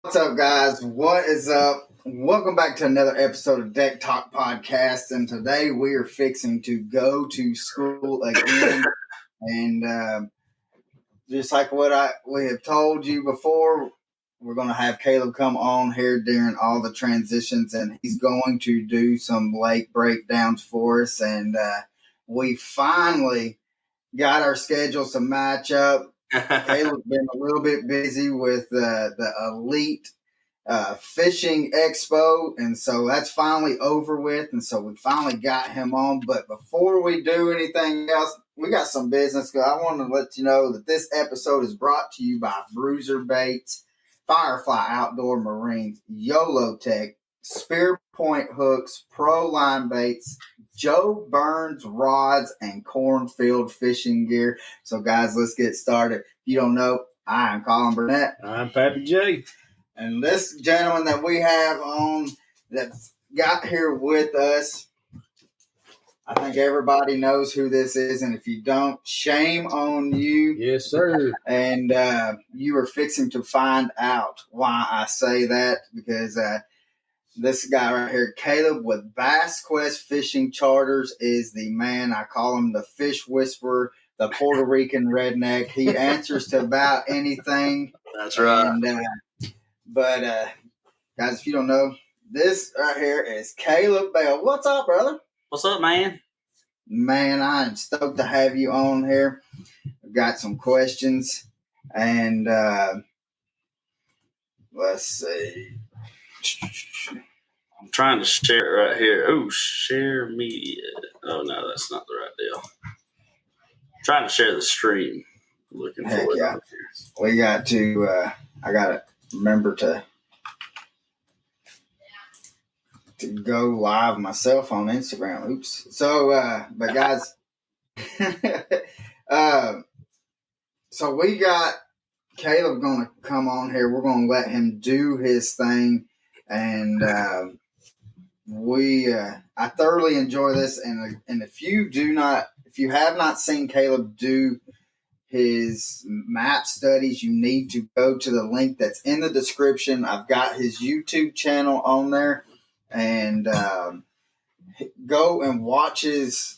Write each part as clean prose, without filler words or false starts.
What's up, guys? What is up? Welcome back to another episode of Deck Talk Podcast. And today we are fixing to go to school again. And just like we have told you before, we're going to have Caleb come on here during all the transitions, and he's going to do some lake breakdowns for us. And we finally got our schedules to match up. Caleb's been a little bit busy with the Elite Fishing Expo, and so that's finally over with, and so we finally got him on. But before we do anything else, we got some business. I want to let you know that this episode is brought to you by Bruiser Baits, FireFly Outdoors Marine, YoloTek, Spear Point Hooks, Pro Line Baits, Joe Burns Rods, and Cornfield Fishing Gear. So, guys, let's get started. If you don't know, I am Colin Burnett. I'm Pappy J. And this gentleman that we have on that's got here with us, I think everybody knows who this is. And if you don't, shame on you. Yes, sir. And you are fixing to find out why I say that, because this guy right here, Caleb with BassQuest Fishing Charters, is the man. I call him the fish whisperer, the Puerto Rican redneck. He answers to about anything. That's right. And, But, guys, if you don't know, this right here is Caleb Bell. What's up, brother? What's up, man? Man, I am stoked to have you on here. I've got some questions, and let's see. I'm trying to share it right here. Oh, share media. Oh, no, that's not the right deal. I'm trying to share the stream. Looking for it. Yeah. We got to, I got to remember to go live myself on Instagram. Oops. So, but guys, so we got Caleb going to come on here. We're going to let him do his thing. And, I thoroughly enjoy this. And if you have not seen Caleb do his map studies, you need to go to the link that's in the description. I've got his YouTube channel on there, and go and watch his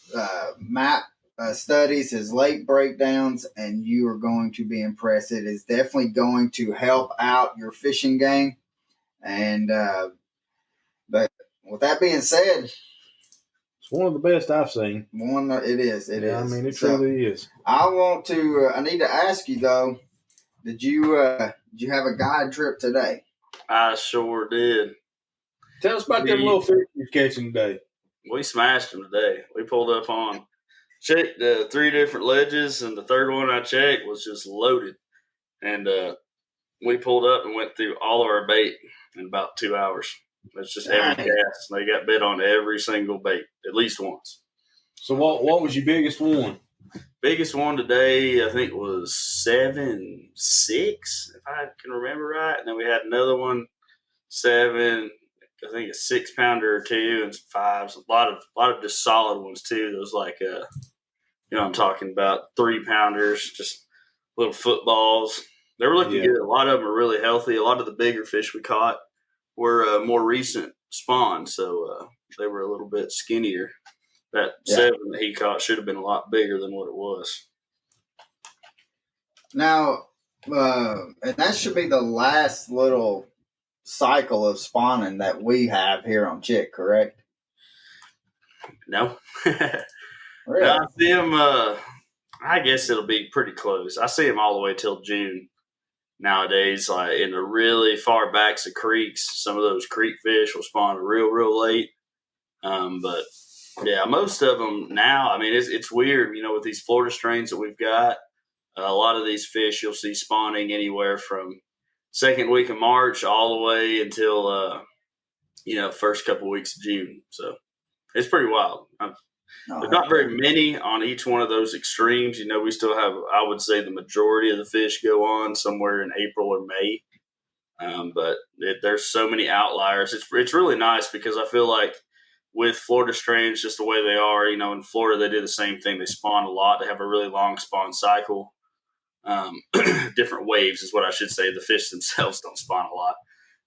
map studies, his lake breakdowns, and you are going to be impressed. It is definitely going to help out your fishing game. And but with that being said, it's one of the best I've seen. It is. I mean, it truly is. I need to ask you though, did you have a guide trip today? I sure did. Tell us about them little fish you're catching today. We smashed them today. We pulled up on, checked 3 different ledges, and the third one I checked was just loaded. And we pulled up and went through all of our bait in about 2 hours. It's just every cast. They got bit on every single bait at least once. So what was your biggest one? Biggest one today, I think, was 7.6, if I can remember right. And then we had another one, 7, I think a 6-pounder or 2, and 5s. A lot of just solid ones too. Those like I'm talking about 3-pounders, just little footballs. They were looking good. A lot of them are really healthy. A lot of the bigger fish we caught were more recent spawn, so they were a little bit skinnier. That 7 that he caught should have been a lot bigger than what it was. Now, and that should be the last little cycle of spawning that we have here on Chick, correct? No. Really? I see him, I guess it'll be pretty close. I see him all the way till June. Nowadays, like in the really far backs of creeks, some of those creek fish will spawn real late. But yeah, most of them now, I mean, it's weird, with these Florida strains that we've got. A lot of these fish you'll see spawning anywhere from second week of March all the way until, first couple of weeks of June. So it's pretty wild. There's not very many on each one of those extremes. We still have, I would say, the majority of the fish go on somewhere in April or May. But there's so many outliers. It's really nice because I feel like with Florida strains, just the way they are, in Florida, they do the same thing. They spawn a lot. They have a really long spawn cycle. Different waves is what I should say. The fish themselves don't spawn a lot.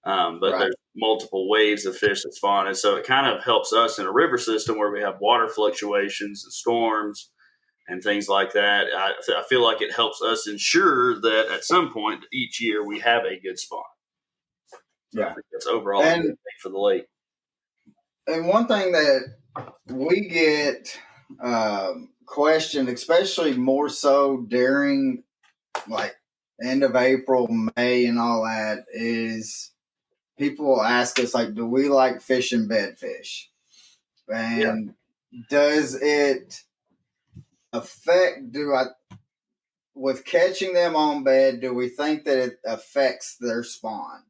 But there's multiple waves of fish that spawn. And so it kind of helps us in a river system where we have water fluctuations and storms and things like that. I feel like it helps us ensure that at some point each year we have a good spawn. So I think that's overall a good thing for the lake. And one thing that we get questioned, especially more so during like end of April, May, and all that, is people will ask us, like, do we like fishing bedfish? And does it affect, with catching them on bed, do we think that it affects their spawn?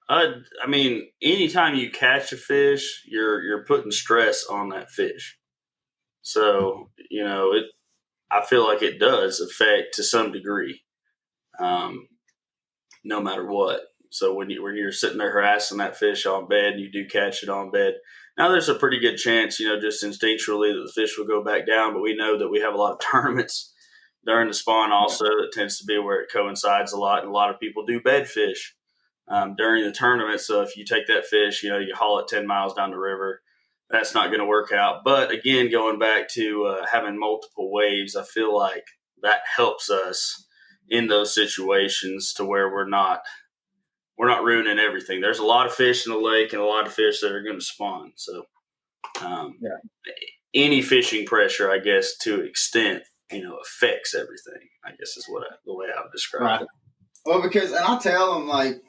I mean, anytime you catch a fish, you're putting stress on that fish. So, I feel like it does affect to some degree, no matter what. So when you're sitting there harassing that fish on bed, you do catch it on bed. Now there's a pretty good chance, just instinctually that the fish will go back down, but we know that we have a lot of tournaments during the spawn also. That tends to be where it coincides a lot, and a lot of people do bed fish during the tournament. So if you take that fish, you haul it 10 miles down the river, that's not going to work out. But again, going back to having multiple waves, I feel like that helps us in those situations to where we're not ruining everything. There's a lot of fish in the lake and a lot of fish that are going to spawn. So any fishing pressure, I guess, to extent, affects everything, I guess is the way I would describe it. Well, because, and I tell them, like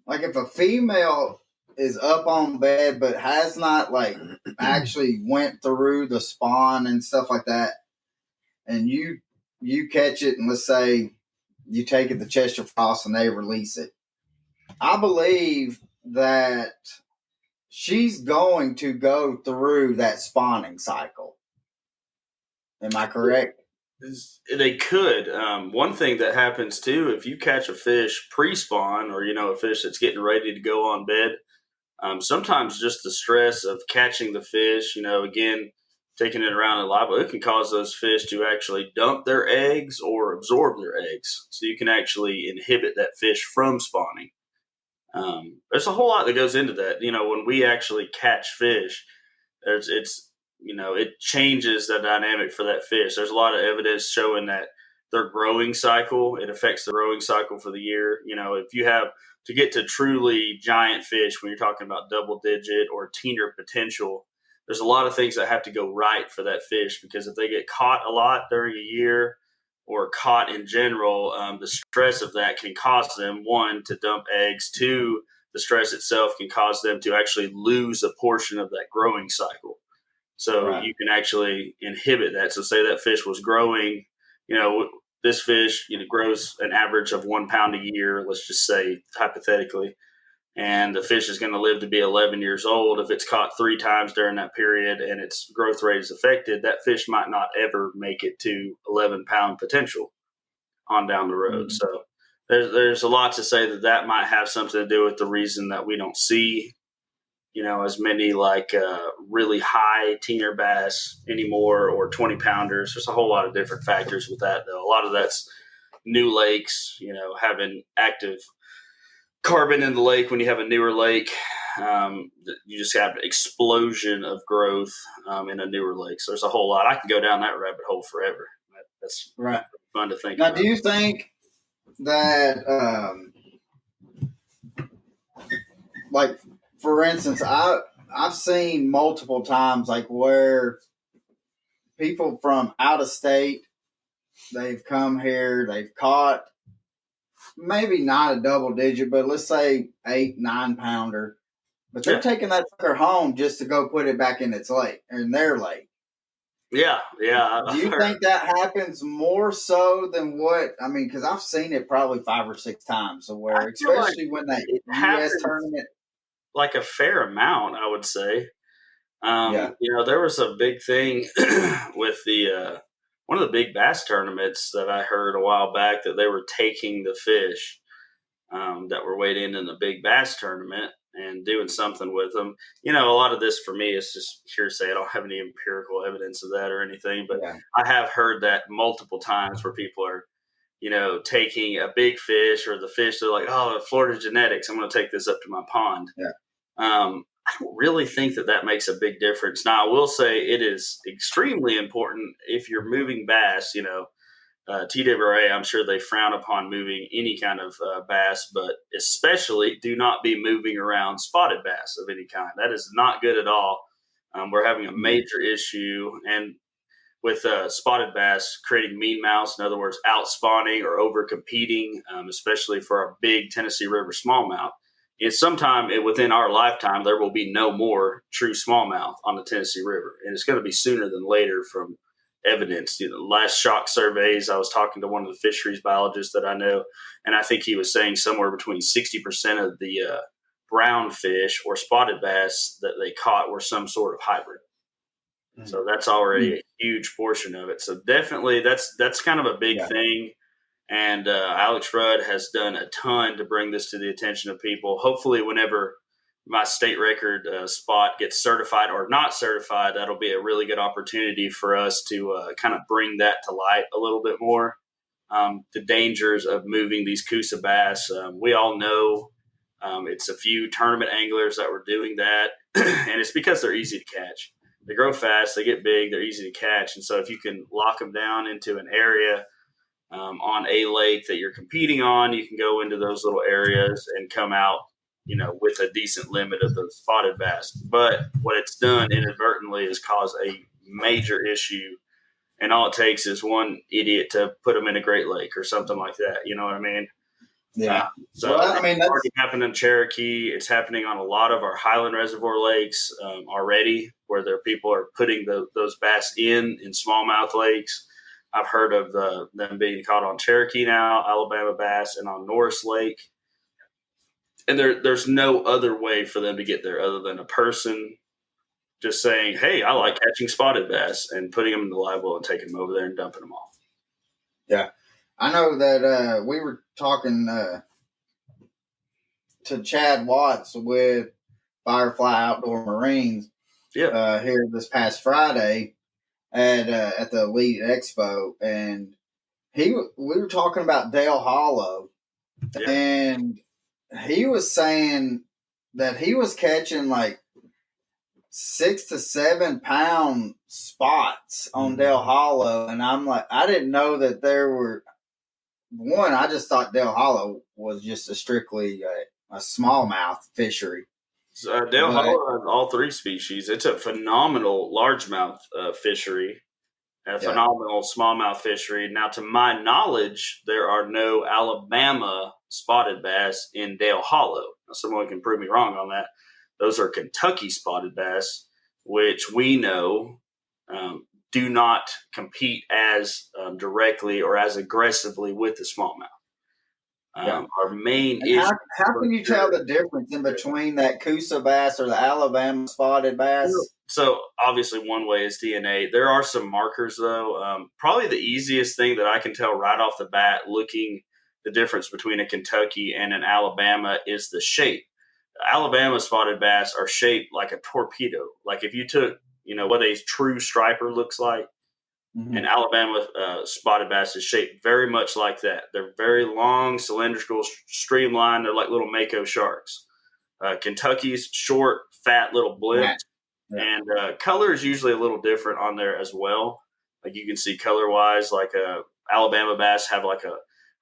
if a female is up on bed but has not actually went through the spawn and stuff like that, and you catch it, and let's say you take it to Chester Frost and they release it, I believe that she's going to go through that spawning cycle. Am I correct? They could. One thing that happens too, if you catch a fish pre-spawn or, a fish that's getting ready to go on bed, sometimes just the stress of catching the fish, again, taking it around in live, it can cause those fish to actually dump their eggs or absorb their eggs. So you can actually inhibit that fish from spawning. There's a whole lot that goes into that. When we actually catch fish, it changes the dynamic for that fish. There's a lot of evidence showing that their growing cycle, it affects the growing cycle for the year. If you have to get to truly giant fish, when you're talking about double digit or teener potential, there's a lot of things that have to go right for that fish, because if they get caught a lot during a year or caught in general, the stress of that can cause them, one, to dump eggs, two, the stress itself can cause them to actually lose a portion of that growing cycle. So you can actually inhibit that. So say that fish was growing, this fish grows an average of 1 pound a year, let's just say hypothetically, and the fish is going to live to be 11 years old. If it's caught 3 times during that period and its growth rate is affected, that fish might not ever make it to 11-pound potential on down the road. Mm-hmm. So there's a lot to say that might have something to do with the reason that we don't see as many really high teener bass anymore, or 20 pounders. There's a whole lot of different factors with that, though. A lot of that's new lakes, having active carbon in the lake. When you have a newer lake, you just have an explosion of growth in a newer lake. So there's a whole lot. I can go down that rabbit hole forever. That's right. Fun to think now, about. Do you think that, for instance, I've seen multiple times where people from out of state, they've come here, they've caught maybe not a double digit, but let's say 8-9 pounder, but they're taking that sucker home just to go put it back in its lake, in their lake. Yeah. Do you think that happens more so than what? I mean, because I've seen it probably 5 or 6 times. So where, especially when that U.S. tournament, like a fair amount, I would say. There was a big thing with the one of the big bass tournaments that I heard a while back, that they were taking the fish that were weighed in the big bass tournament and doing something with them. A lot of this for me is just hearsay. I don't have any empirical evidence of that or anything, but I have heard that multiple times where people are, taking a big fish or the fish, they're like, oh, Florida genetics, I'm going to take this up to my pond. Yeah. I don't really think that makes a big difference. Now, I will say it is extremely important if you're moving bass, TWRA, I'm sure they frown upon moving any kind of bass, but especially do not be moving around spotted bass of any kind. That is not good at all. We're having a major issue, and with spotted bass creating mean mouse, in other words, out spawning or over competing, especially for our big Tennessee River smallmouth. It's sometime within our lifetime, there will be no more true smallmouth on the Tennessee River, and it's going to be sooner than later from evidence. Last shock surveys, I was talking to one of the fisheries biologists that I know, and I think he was saying somewhere between 60% of the brown fish or spotted bass that they caught were some sort of hybrid. Mm-hmm. So that's already a huge portion of it. So definitely that's kind of a big thing. And Alex Rudd has done a ton to bring this to the attention of people. Hopefully whenever my state record spot gets certified or not certified, that'll be a really good opportunity for us to kind of bring that to light a little bit more. The dangers of moving these Coosa bass. We all know it's a few tournament anglers that were doing that, and it's because they're easy to catch. They grow fast, they get big, they're easy to catch. And so if you can lock them down into an area on a lake that you're competing on, you can go into those little areas and come out with a decent limit of those spotted bass. But what it's done inadvertently is cause a major issue. And all it takes is one idiot to put them in a Great Lake or something like that. You know what I mean? Yeah. So that's already happened in Cherokee. It's happening on a lot of our Highland Reservoir lakes already, where people are putting those bass in smallmouth lakes. I've heard of them being caught on Cherokee now, Alabama bass, and on Norris Lake. And there's no other way for them to get there other than a person just saying, hey, I like catching spotted bass, and putting them in the live well and taking them over there and dumping them off. Yeah. I know that we were talking to Chad Watts with FireFly Outdoors Marine here this past Friday at the Elite Expo, and we were talking about Dale Hollow, and he was saying that he was catching like 6 to 7 pound spots on Dale Hollow, and I'm like, I didn't know that there were. One, I just thought Dale Hollow was just strictly a smallmouth fishery. Dale Hollow has all three species. It's a phenomenal largemouth fishery, a phenomenal smallmouth fishery. Now, to my knowledge, there are no Alabama spotted bass in Dale Hollow. Now, someone can prove me wrong on that. Those are Kentucky spotted bass, which we know do not compete as directly or as aggressively with the smallmouth. Our main issue. How can you tell the difference in between that Coosa bass or the Alabama spotted bass? So obviously one way is DNA. There are some markers though. Probably the easiest thing that I can tell right off the bat looking the difference between a Kentucky and an Alabama is the shape. Alabama spotted bass are shaped like a torpedo. Like if you took, what a true striper looks like, and Alabama spotted bass is shaped very much like that. They're very long, cylindrical, streamlined. They're like little mako sharks. Kentucky's short, fat little blimp. Yeah. And color is usually a little different on there as well. Like you can see color-wise, like Alabama bass have like a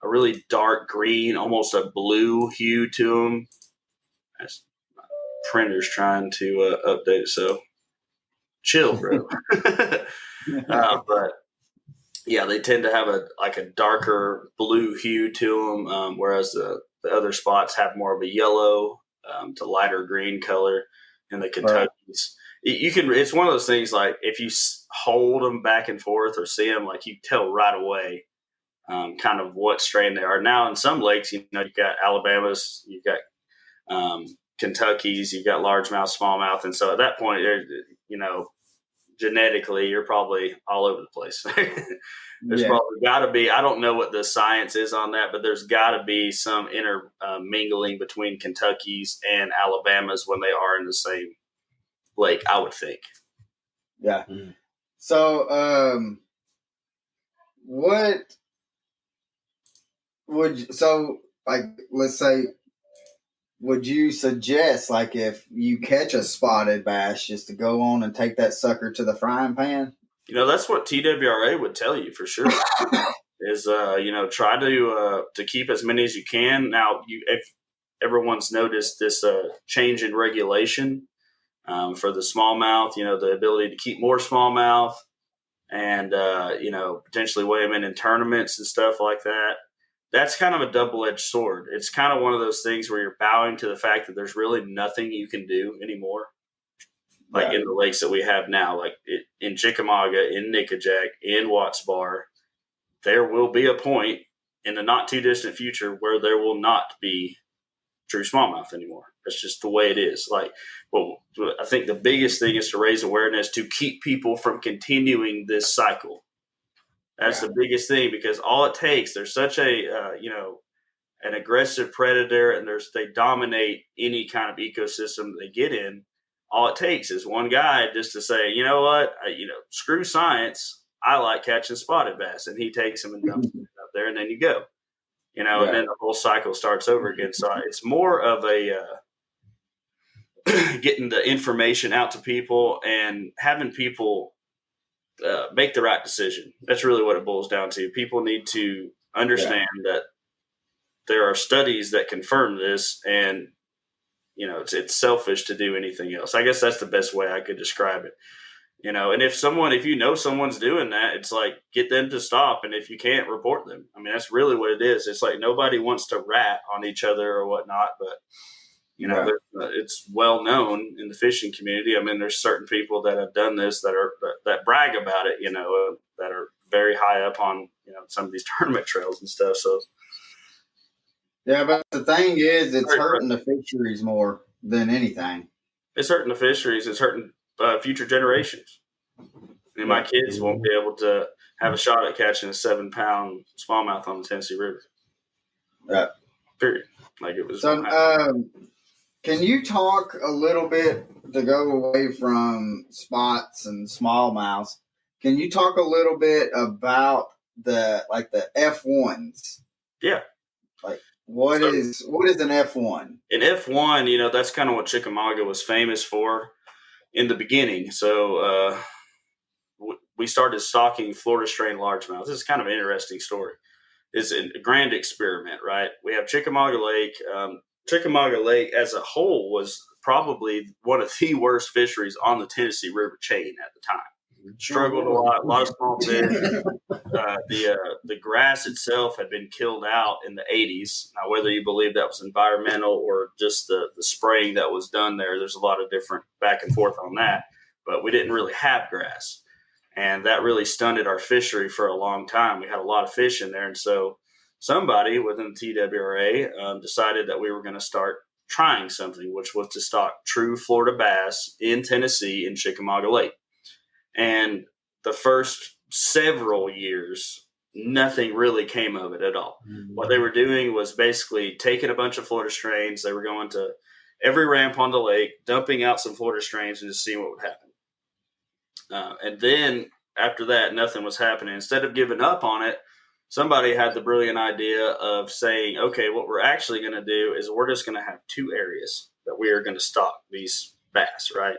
really dark green, almost a blue hue to them. That's my printer's trying to update it, so chill, bro. But yeah, they tend to have a darker blue hue to them, whereas the other spots have more of a yellow to lighter green color. In the Kentuckys, it's one of those things like if you hold them back and forth or see them, like you tell right away kind of what strain they are. Now in some lakes, you've got Alabamas, you've got Kentuckys, you've got largemouth, smallmouth, and so at that point, genetically, you're probably all over the place. There's probably got to be, I don't know what the science is on that, but there's got to be some intermingling between Kentuckys and Alabamas when they are in the same lake, I would think. Yeah. Mm-hmm. So, what let's say, would you suggest, like, if you catch a spotted bass, just to go on and take that sucker to the frying pan? That's what TWRA would tell you for sure. Is try to keep as many as you can. Now, if everyone's noticed this change in regulation for the smallmouth, the ability to keep more smallmouth and potentially weigh them in tournaments and stuff like that. That's kind of a double-edged sword. It's kind of one of those things where you're bowing to the fact that there's really nothing you can do anymore. Like in the lakes that we have now, like in Chickamauga, in Nickajack, in Watts Bar, there will be a point in the not too distant future where there will not be true smallmouth anymore. That's just the way it is. Like, well, I think the biggest thing is to raise awareness to keep people from continuing this cycle. That's the biggest thing, because all it takes, there's such an aggressive predator, and they dominate any kind of ecosystem they get in. All it takes is one guy just to say, you know what, screw science. I like catching spotted bass, and he takes them and dumps them out there, and then you go, and then the whole cycle starts over again. So it's more of a getting the information out to people and having people make the right decision. That's really what it boils down to. People need to understand that there are studies that confirm this, and it's selfish to do anything else. I guess that's the best way I could describe it. And if someone's doing that, it's like, get them to stop. And if you can't, report them. I mean, that's really what it is. It's like nobody wants to rat on each other or whatnot, but it's well known in the fishing community. I mean, there's certain people that have done this that brag about it, that are very high up on, some of these tournament trails and stuff. So, yeah, but the thing is, it's hurting the fisheries more than anything. It's hurting the fisheries. It's hurting future generations. And my kids won't be able to have a shot at catching a 7-pound smallmouth on the Tennessee River. Right. Period. Like it was. So, can you talk a little bit, to go away from spots and smallmouths? Can you talk a little bit about the F1s? Yeah. Like, what is an F1? An F1, that's kind of what Chickamauga was famous for in the beginning. So we started stocking Florida strain largemouth. This is kind of an interesting story. It's a grand experiment, right? We have Chickamauga Lake. Chickamauga Lake as a whole was probably one of the worst fisheries on the Tennessee River chain at the time. Struggled a lot of small fish. The grass itself had been killed out in the 80s. Now, whether you believe that was environmental or just the spraying that was done there's a lot of different back and forth on that. But we didn't really have grass. And that really stunted our fishery for a long time. We had a lot of fish in there. And so somebody within the TWRA decided that we were going to start trying something, which was to stock true Florida bass in Tennessee in Chickamauga Lake. And the first several years, nothing really came of it at all. Mm-hmm. What they were doing was basically taking a bunch of Florida strains. They were going to every ramp on the lake, dumping out some Florida strains and just seeing what would happen. And then after that, nothing was happening. Instead of giving up on it, somebody had the brilliant idea of saying, okay, what we're actually going to do is we're just going to have 2 areas that we are going to stock these bass, right?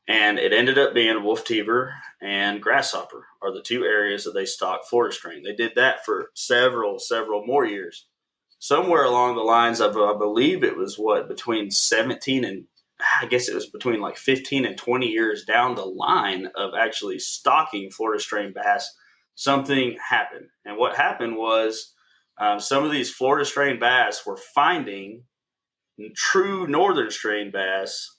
And it ended up being wolf teaver and grasshopper are the 2 areas that they stock Florida strain. They did that for several more years. Somewhere along the lines of, I believe it was between 17 and I guess it was between like 15 and 20 years down the line of actually stocking Florida strain bass, something happened. And what happened was some of these Florida strain bass were finding true northern strain bass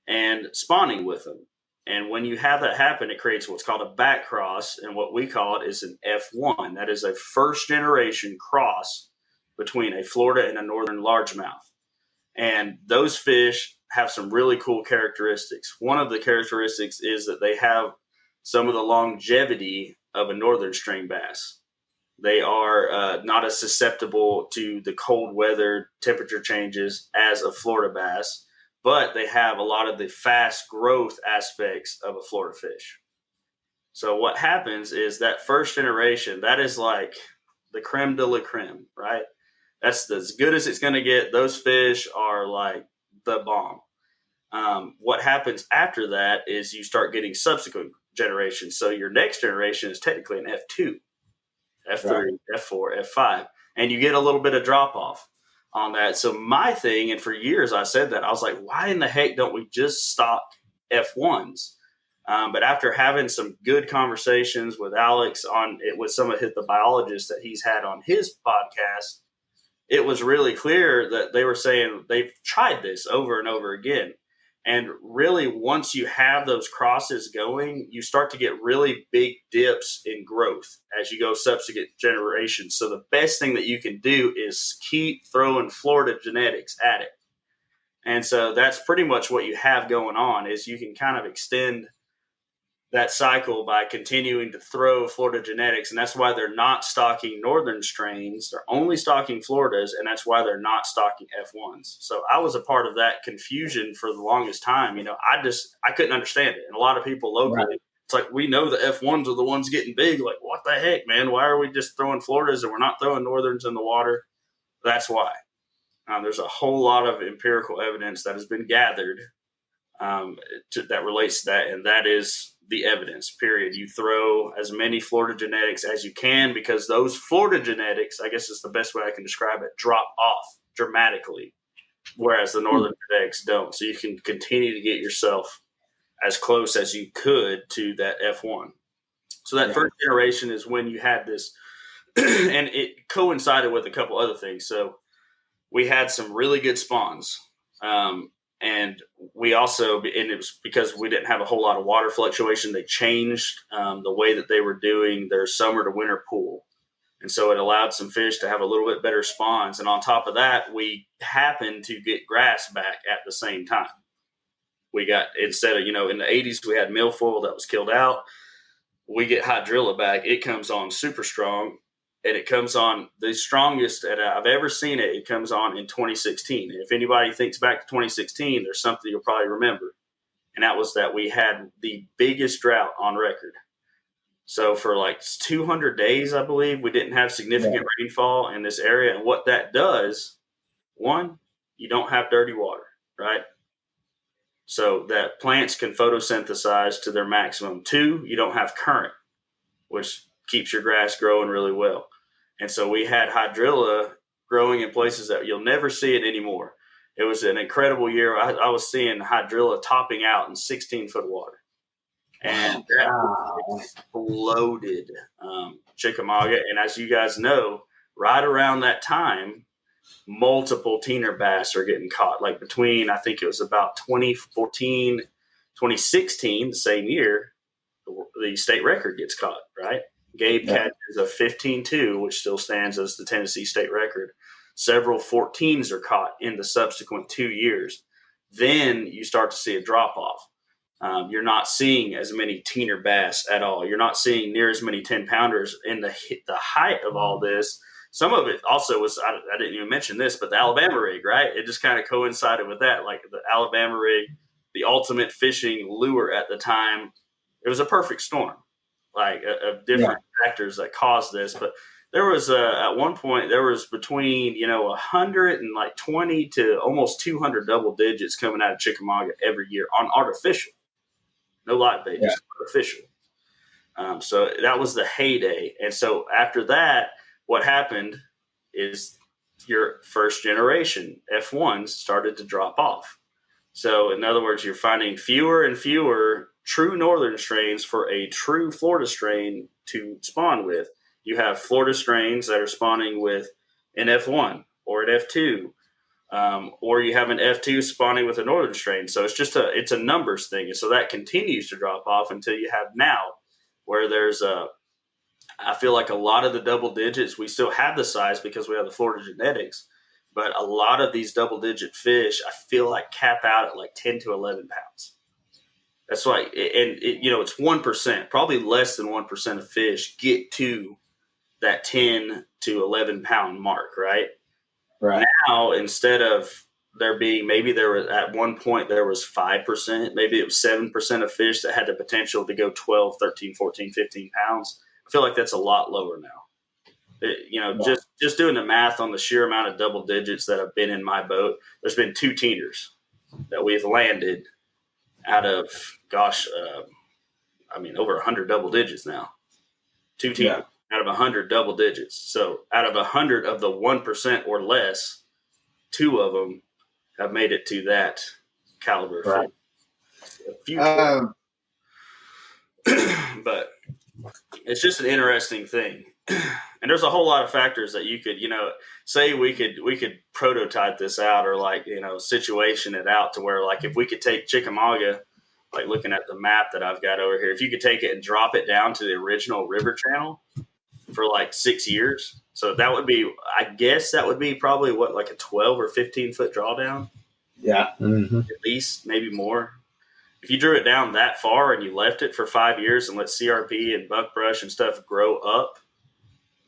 and spawning with them. And when you have that happen, it creates what's called a back cross. And what we call it is an F1. That is a first generation cross between a Florida and a northern largemouth. And those fish have some really cool characteristics. One of the characteristics is that they have some of the longevity of a northern strain bass. They are not as susceptible to the cold weather temperature changes as a Florida bass, but they have a lot of the fast growth aspects of a Florida fish. So what happens is that first generation, that is like the creme de la creme, right? That's as good as it's going to get. Those fish are like the bomb. What happens after that is you start getting subsequent generations. So your next generation is technically an F2, F3, F4, F5, and you get a little bit of drop off on that. So my thing, and for years I said that, I was like, why in the heck don't we just stock F1s? But after having some good conversations with Alex on it, with some of the biologists that he's had on his podcast, it was really clear that they were saying they've tried this over and over again. And really, once you have those crosses going, you start to get really big dips in growth as you go subsequent generations. So the best thing that you can do is keep throwing Florida genetics at it. And so that's pretty much what you have going on, is you can kind of extend that cycle by continuing to throw Florida genetics. And that's why they're not stocking northern strains. They're only stocking Floridas, and that's why they're not stocking F1s. So I was a part of that confusion for the longest time. I couldn't understand it. And a lot of people locally, It's like, we know the F1s are the ones getting big. Like, what the heck, man? Why are we just throwing Floridas and we're not throwing northerns in the water? That's why. There's a whole lot of empirical evidence that has been gathered that relates to that, and that is the evidence, period. You throw as many Florida genetics as you can, because those Florida genetics, I guess is the best way I can describe it, drop off dramatically, whereas the northern genetics don't. So you can continue to get yourself as close as you could to that F1. So that first generation is when you had this, and it coincided with a couple other things. So we had some really good spawns. And we also, and it was because we didn't have a whole lot of water fluctuation. They changed the way that they were doing their summer to winter pool. And so it allowed some fish to have a little bit better spawns. And on top of that, we happened to get grass back at the same time. We got, instead of, in the 80s, we had milfoil that was killed out. We get hydrilla back. It comes on super strong. And it comes on the strongest that I've ever seen it. It comes on in 2016. And if anybody thinks back to 2016, there's something you'll probably remember. And that was that we had the biggest drought on record. So for like 200 days, I believe, we didn't have significant rainfall in this area. And what that does, one, you don't have dirty water, right? So that plants can photosynthesize to their maximum. Two, you don't have current, which keeps your grass growing really well. And so we had hydrilla growing in places that you'll never see it anymore. It was an incredible year. I was seeing hydrilla topping out in 16-foot water. And that exploded Chickamauga. And as you guys know, right around that time, multiple teener bass are getting caught. Like between, I think it was about 2014, 2016, the same year, the state record gets caught, right? Gabe catches a 15-2, which still stands as the Tennessee state record. Several 14s are caught in the subsequent 2 years. Then you start to see a drop-off. You're not seeing as many teener bass at all. You're not seeing near as many 10-pounders. In the height of all this, some of it also was, I didn't even mention this, but the Alabama rig, right? It just kind of coincided with that. Like the Alabama rig, the ultimate fishing lure at the time, it was a perfect storm. Like of different factors that caused this. But there was at one point, there was between, 120 to almost 200 double digits coming out of Chickamauga every year on artificial. No light bait, just artificial. So that was the heyday. And so after that, what happened is your first generation F1s started to drop off. So in other words, you're finding fewer and fewer true northern strains for a true Florida strain to spawn with. You have Florida strains that are spawning with an F1 or an F2, or you have an F2 spawning with a northern strain. So it's a numbers thing. And so that continues to drop off until you have now where there's I feel like a lot of the double digits, we still have the size because we have the Florida genetics, but a lot of these double digit fish, I feel like cap out at like 10 to 11 pounds. That's why, and it's 1%, probably less than 1% of fish get to that 10 to 11 pound mark, right? Right. Now, instead of there being, maybe there was at one point there was 5%, maybe it was 7% of fish that had the potential to go 12, 13, 14, 15 pounds. I feel like that's a lot lower now. Just doing the math on the sheer amount of double digits that have been in my boat, there's been 2 teeners that we've landed out of, over 100 double digits now. 2 teeners out of 100 double digits. So out of 100 of the 1% or less, 2 of them have made it to that caliber. Right. But it's just an interesting thing. And there's a whole lot of factors that you could, say we could prototype this out or situation it out to where if we could take Chickamauga, looking at the map that I've got over here, if you could take it and drop it down to the original river channel for 6 years. So that would be, I guess that would be probably a 12 or 15 foot drawdown. Yeah. Mm-hmm. At least, maybe more. If you drew it down that far and you left it for 5 years and let CRP and buckbrush and stuff grow up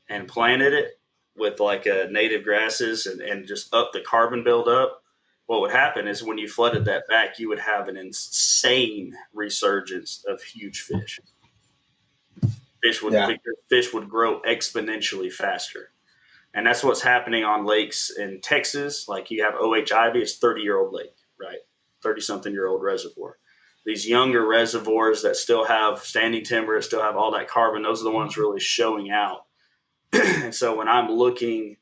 and planted it with native grasses and just up the carbon buildup, what would happen is when you flooded that back, you would have an insane resurgence of huge fish. Fish would grow exponentially faster. And that's what's happening on lakes in Texas. You have O.H. Ivy, it's 30-year-old lake, right? 30-something-year-old reservoir. These younger reservoirs that still have standing timber, that still have all that carbon, those are the ones really showing out. And so when I'm looking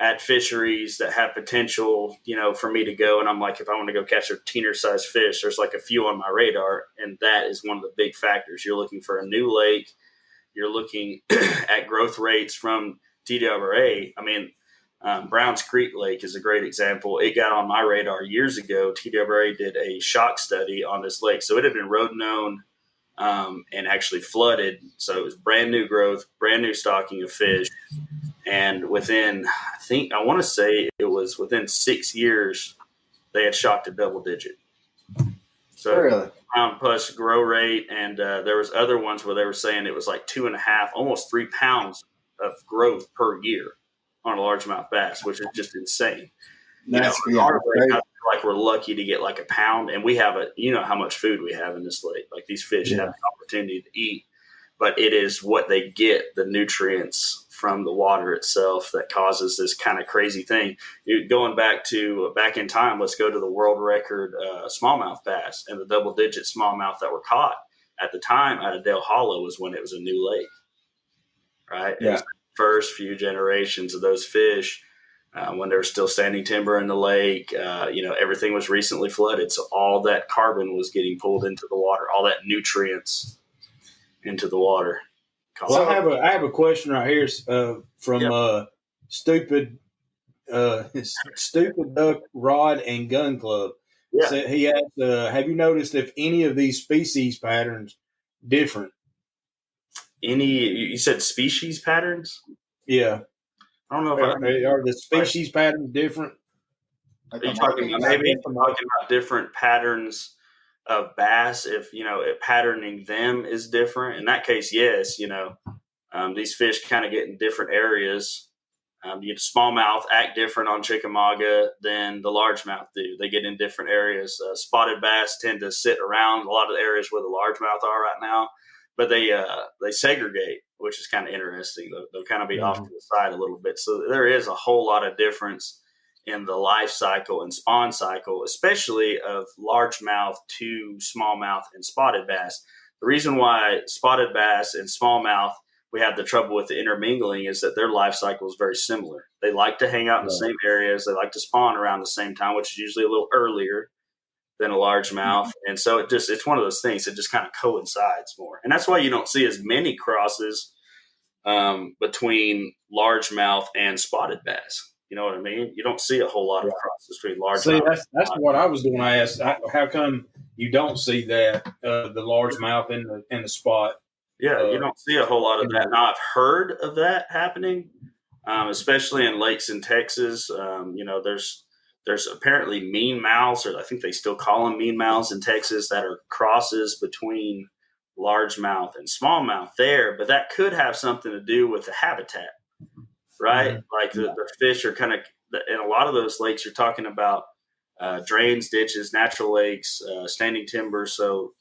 at fisheries that have potential, for me to go, and I'm if I want to go catch a teener-sized fish, there's a few on my radar, and that is one of the big factors. You're looking for a new lake. You're looking at growth rates from TWRA. Browns Creek Lake is a great example. It got on my radar years ago. TWRA did a shock study on this lake. So it had been road known and actually flooded. So it was brand new growth, brand new stocking of fish. And within, I want to say it was within 6 years, they had shocked a double digit. So really? Pound plus grow rate. And there was other ones where they were saying it was 2.5, almost 3 pounds of growth per year on a largemouth bass, which is just insane. That's Our lake, I feel we're lucky to get a pound, and we have how much food we have in this lake. These fish have the opportunity to eat, but it is what they get, the nutrients from the water itself, that causes this kind of crazy thing. Going back in time, let's go to the world record smallmouth bass, and the double digit smallmouth that were caught at the time out of Dale Hollow was when it was a new lake, right? Yeah. It was the first few generations of those fish. When there was still standing timber in the lake, everything was recently flooded. So all that carbon was getting pulled into the water, all that nutrients into the water. Well, I have a question right here from Stupid Duck Rod and Gun Club. Yeah. So he asked, have you noticed if any of these species patterns different? You said species patterns? Yeah. I don't know if are the species patterns different? Are you talking about different patterns of bass? If patterning them is different, in that case, yes. These fish kind of get in different areas. Smallmouth act different on Chickamauga than the largemouth do. They get in different areas. Spotted bass tend to sit around a lot of the areas where the largemouth are right now, but they segregate, which is kind of interesting. They'll kind of be off to the side a little bit. So there is a whole lot of difference in the life cycle and spawn cycle, especially of largemouth to smallmouth and spotted bass. The reason why spotted bass and smallmouth, we have the trouble with the intermingling, is that their life cycle is very similar. They like to hang out in the same areas. They like to spawn around the same time, which is usually a little earlier than a largemouth. And so it's one of those things that just kind of coincides more. And that's why you don't see as many crosses between largemouth and spotted bass. You know what I mean? You don't see a whole lot of crosses between largemouth. See, that's what I was going to ask. How come you don't see that, the largemouth and the spot? Yeah, you don't see a whole lot of that. Now, I've heard of that happening, especially in lakes in Texas. There's apparently mean mouths, or I think they still call them mean mouths in Texas, that are crosses between largemouth and smallmouth there. But that could have something to do with the habitat, right? Mm-hmm. The fish are kind of, in a lot of those lakes, you're talking about drains, ditches, natural lakes, standing timber. So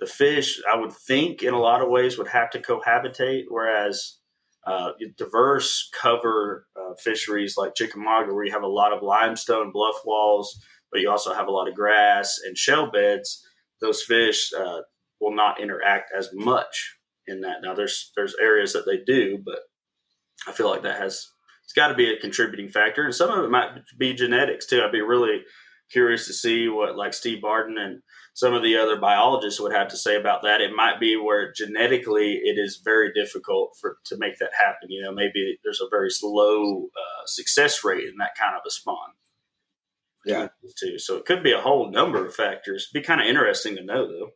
the fish, I would think, in a lot of ways would have to cohabitate, whereas diverse cover fisheries like Chickamauga, where you have a lot of limestone bluff walls, but you also have a lot of grass and shell beds. Those fish will not interact as much in that. Now, there's areas that they do, but I feel like it's got to be a contributing factor, and some of it might be genetics too. I'd be really curious to see what like Steve Barton and some of the other biologists would have to say about that. It might be where genetically it is very difficult to make that happen. Maybe there's a very low success rate in that kind of a spawn. Yeah. Too. So it could be a whole number of factors. It'd be kind of interesting to know, though.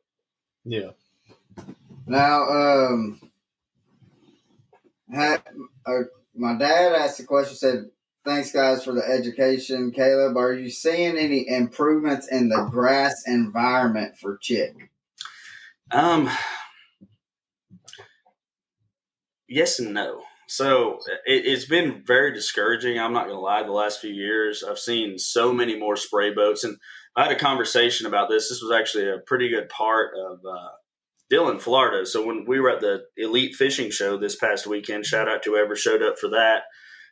Yeah. Now, my dad asked the question, said, "Thanks, guys, for the education. Caleb, are you seeing any improvements in the grass environment for chick?" Yes and no. So it's been very discouraging. I'm not going to lie. The last few years, I've seen so many more spray boats, and I had a conversation about this. This was actually a pretty good part of Dillon, Florida. So when we were at the Elite Fishing Show this past weekend, shout out to whoever showed up for that.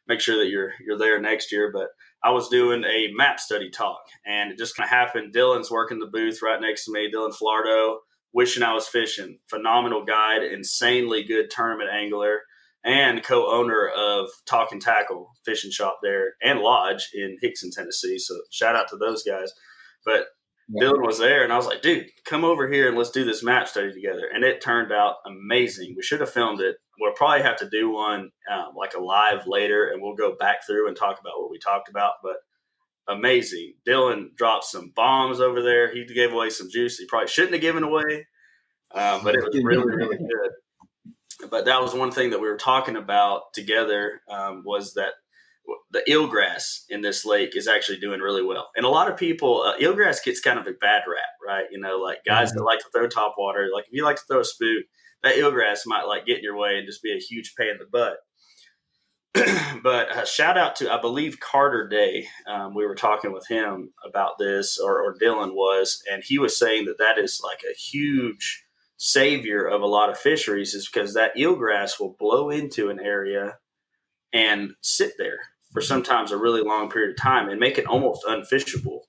Make sure that you're there next year. But I was doing a map study talk, and it just kind of happened. Dillon's working the booth right next to me, Dillon Flardo, wishing I was fishing. Phenomenal guide, insanely good tournament angler, and co-owner of Talk and Tackle Fishing Shop there and Lodge in Hickson, Tennessee. So shout out to those guys. But Dillon was there, and I was like, dude, come over here and let's do this map study together. And it turned out amazing. We should have filmed it. We'll probably have to do one like a live later, and we'll go back through and talk about what we talked about. But amazing. Dillon dropped some bombs over there. He gave away some juice he probably shouldn't have given away, but it was really, really good. But that was one thing that we were talking about together was that the eelgrass in this lake is actually doing really well. And a lot of people, eelgrass gets kind of a bad rap, right? Like guys that like to throw top water, like if you like to throw a spook, that eelgrass might like get in your way and just be a huge pain in the butt. But shout out to, I believe, Carter Day. We were talking with him about this, or Dillon was, and he was saying that is like a huge savior of a lot of fisheries, is because that eelgrass will blow into an area and sit there for sometimes a really long period of time and make it almost unfishable.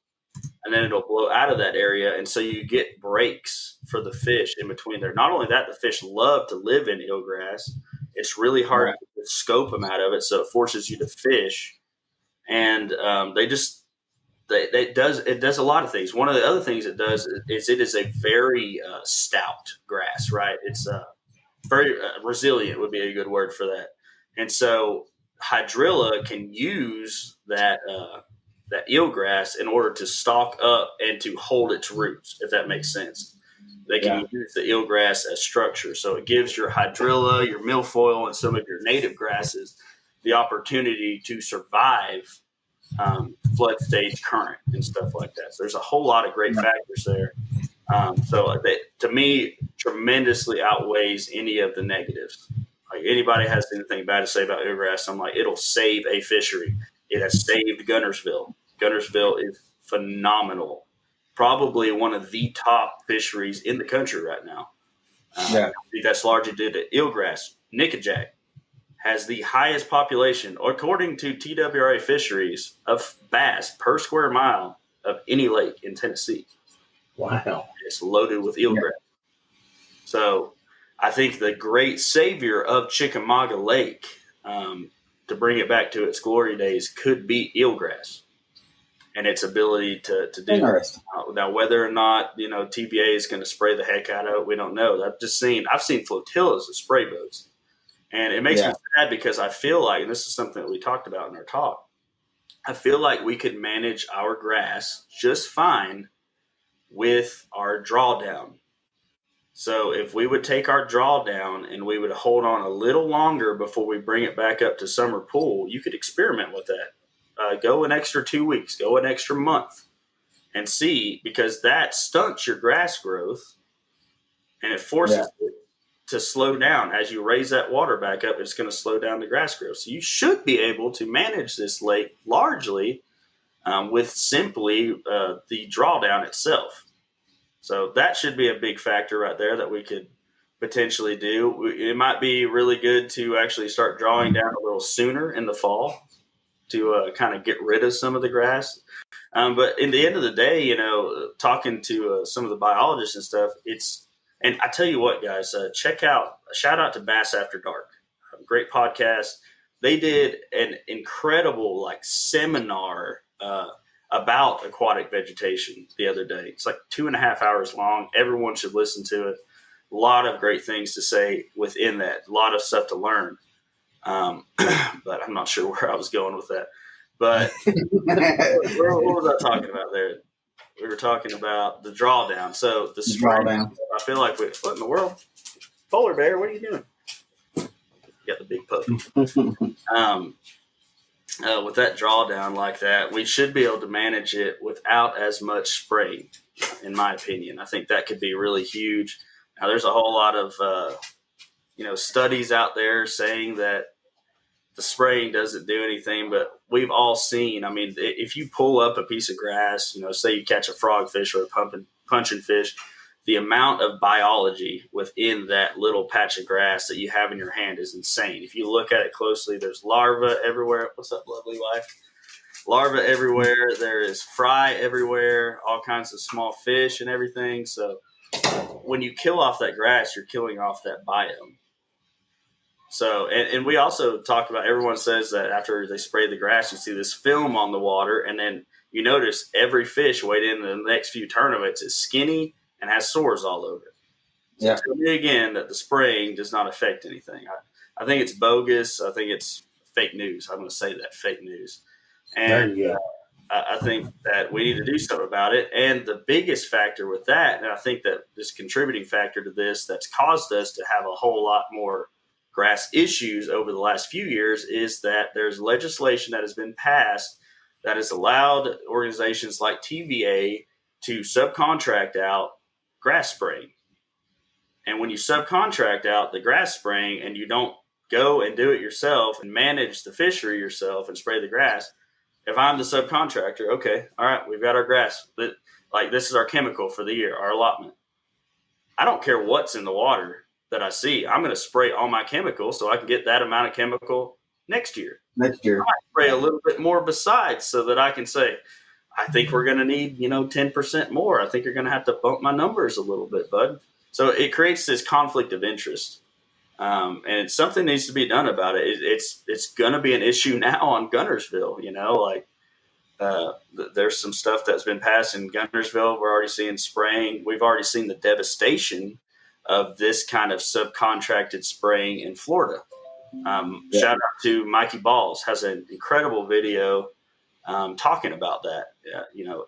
And then it'll blow out of that area. And so you get breaks for the fish in between there. Not only that, the fish love to live in eelgrass. It's really hard to scope them out of it. So it forces you to fish. And it does a lot of things. One of the other things it does is it is a very stout grass, right? It's very resilient would be a good word for that. And so hydrilla can use that eelgrass in order to stalk up and to hold its roots, if that makes sense. They can use the eelgrass as structure. So it gives your hydrilla, your milfoil, and some of your native grasses the opportunity to survive flood stage current and stuff like that. So there's a whole lot of great factors there. So that, to me, tremendously outweighs any of the negatives. Like anybody has anything bad to say about eelgrass, I'm like, it'll save a fishery. It has saved Guntersville. Guntersville is phenomenal. Probably one of the top fisheries in the country right now. I think that's largely due to eelgrass. Nickajack has the highest population, according to TWRA Fisheries, of bass per square mile of any lake in Tennessee. Wow. It's loaded with eelgrass. So I think the great savior of Chickamauga Lake, to bring it back to its glory days, could be eelgrass and its ability to do that. Now, whether or not, TBA is going to spray the heck out of it, we don't know. I've seen flotillas of spray boats. And it makes me sad because I feel like, and this is something that we talked about in our talk, I feel like we could manage our grass just fine with our drawdown. So if we would take our drawdown and we would hold on a little longer before we bring it back up to summer pool, you could experiment with that. Go an extra 2 weeks, go an extra month and see, because that stunts your grass growth and it forces it to slow down. As you raise that water back up, it's going to slow down the grass growth. So you should be able to manage this lake largely with simply the drawdown itself. So that should be a big factor right there that we could potentially do. It might be really good to actually start drawing down a little sooner in the fall to kind of get rid of some of the grass. But in the end of the day, you know, talking to some of the biologists and stuff, and I tell you what, guys, shout out to Bass After Dark, great podcast. They did an incredible seminar about aquatic vegetation the other day. It's like 2.5 hours long. Everyone should listen to it. A lot of great things to say within that. A lot of stuff to learn. But I'm not sure where I was going with that. But what was I talking about there? We were talking about the drawdown. So the spring, I feel like what in the world? Polar bear, what are you doing? You got the big puppy. With that drawdown like that, we should be able to manage it without as much spraying, in my opinion. I think that could be really huge. Now, there's a whole lot of studies out there saying that the spraying doesn't do anything, but we've all seen. I mean, if you pull up a piece of grass, say you catch a frogfish or a punching fish, the amount of biology within that little patch of grass that you have in your hand is insane. If you look at it closely, there's larvae everywhere. What's up, lovely wife? Larvae everywhere. There is fry everywhere, all kinds of small fish and everything. So when you kill off that grass, you're killing off that biome. So, and we also talked about, everyone says that after they spray the grass, you see this film on the water, and then you notice every fish weighed in the next few tournaments is skinny and has sores all over it. So yeah. Tell me again that the spraying does not affect anything. I think it's bogus. I think it's fake news. I'm going to say that, fake news. And I think that we need to do something about it. And the biggest factor with that, and I think that this contributing factor to this that's caused us to have a whole lot more grass issues over the last few years, is that there's legislation that has been passed that has allowed organizations like TVA to subcontract out grass spraying. And when you subcontract out the grass spraying and you don't go and do it yourself and manage the fishery yourself and spray the grass, if I'm the subcontractor, okay, all right, we've got our grass. This is our chemical for the year, our allotment. I don't care what's in the water that I see. I'm going to spray all my chemicals so I can get that amount of chemical next year. I might spray a little bit more besides, so that I can say, I think we're going to need, 10% more. I think you're going to have to bump my numbers a little bit, bud. So it creates this conflict of interest. And something needs to be done about it. It's going to be an issue now on Guntersville, there's some stuff that's been passed in Guntersville. We're already seeing spraying. We've already seen the devastation of this kind of subcontracted spraying in Florida. Shout out to Mikey Balls, has an incredible video talking about that,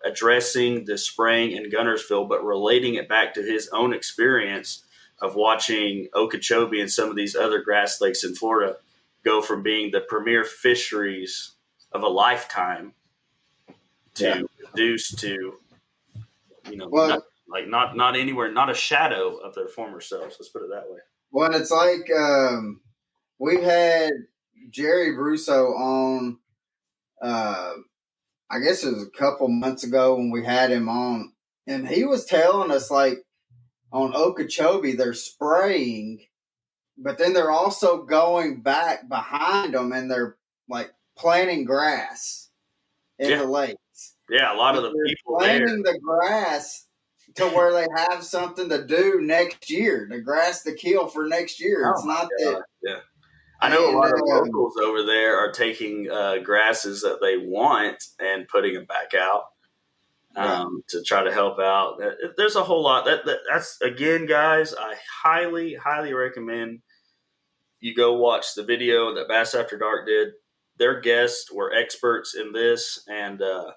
addressing the spraying in Guntersville, but relating it back to his own experience of watching Okeechobee and some of these other grass lakes in Florida go from being the premier fisheries of a lifetime to reduce to, not anywhere, not a shadow of their former selves. Let's put it that way. Well, it's like we've had Jerry Russo on, I guess it was a couple months ago when we had him on, and he was telling us on Okeechobee, they're spraying, but then they're also going back behind them and they're planting grass in the lakes. Yeah, a lot of the people planting the grass to where they have something to do next year, the grass to kill for next year. It's not that. Yeah. I know a lot of locals over there are taking grasses that they want and putting them back out. To try to help out. There's a whole lot. That's again, guys, I highly, highly recommend you go watch the video that Bass After Dark did. Their guests were experts in this. And a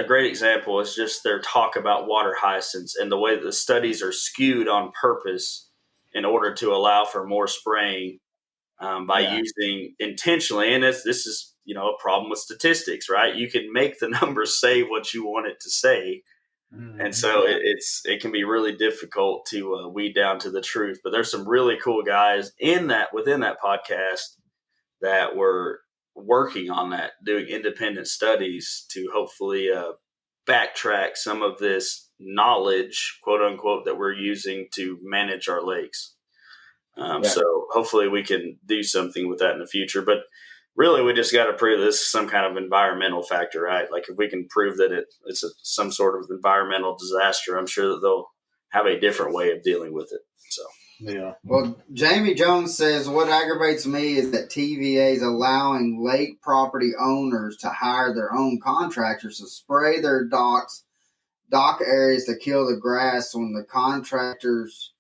great example is just their talk about water hyacinths and the way that the studies are skewed on purpose in order to allow for more spraying by using intentionally. And this is, a problem with statistics, right? You can make the numbers say what you want it to say. Mm-hmm. And so it can be really difficult to weed down to the truth. But there's some really cool guys within that podcast that were working on that, doing independent studies to hopefully backtrack some of this knowledge, quote unquote, that we're using to manage our lakes. So hopefully we can do something with that in the future. But really, we just got to prove this is some kind of environmental factor, right? Like if we can prove that it's some sort of environmental disaster, I'm sure that they'll have a different way of dealing with it. So. Yeah. Well, Jamie Jones says, what aggravates me is that TVA is allowing lake property owners to hire their own contractors to spray their dock areas to kill the grass when the contractors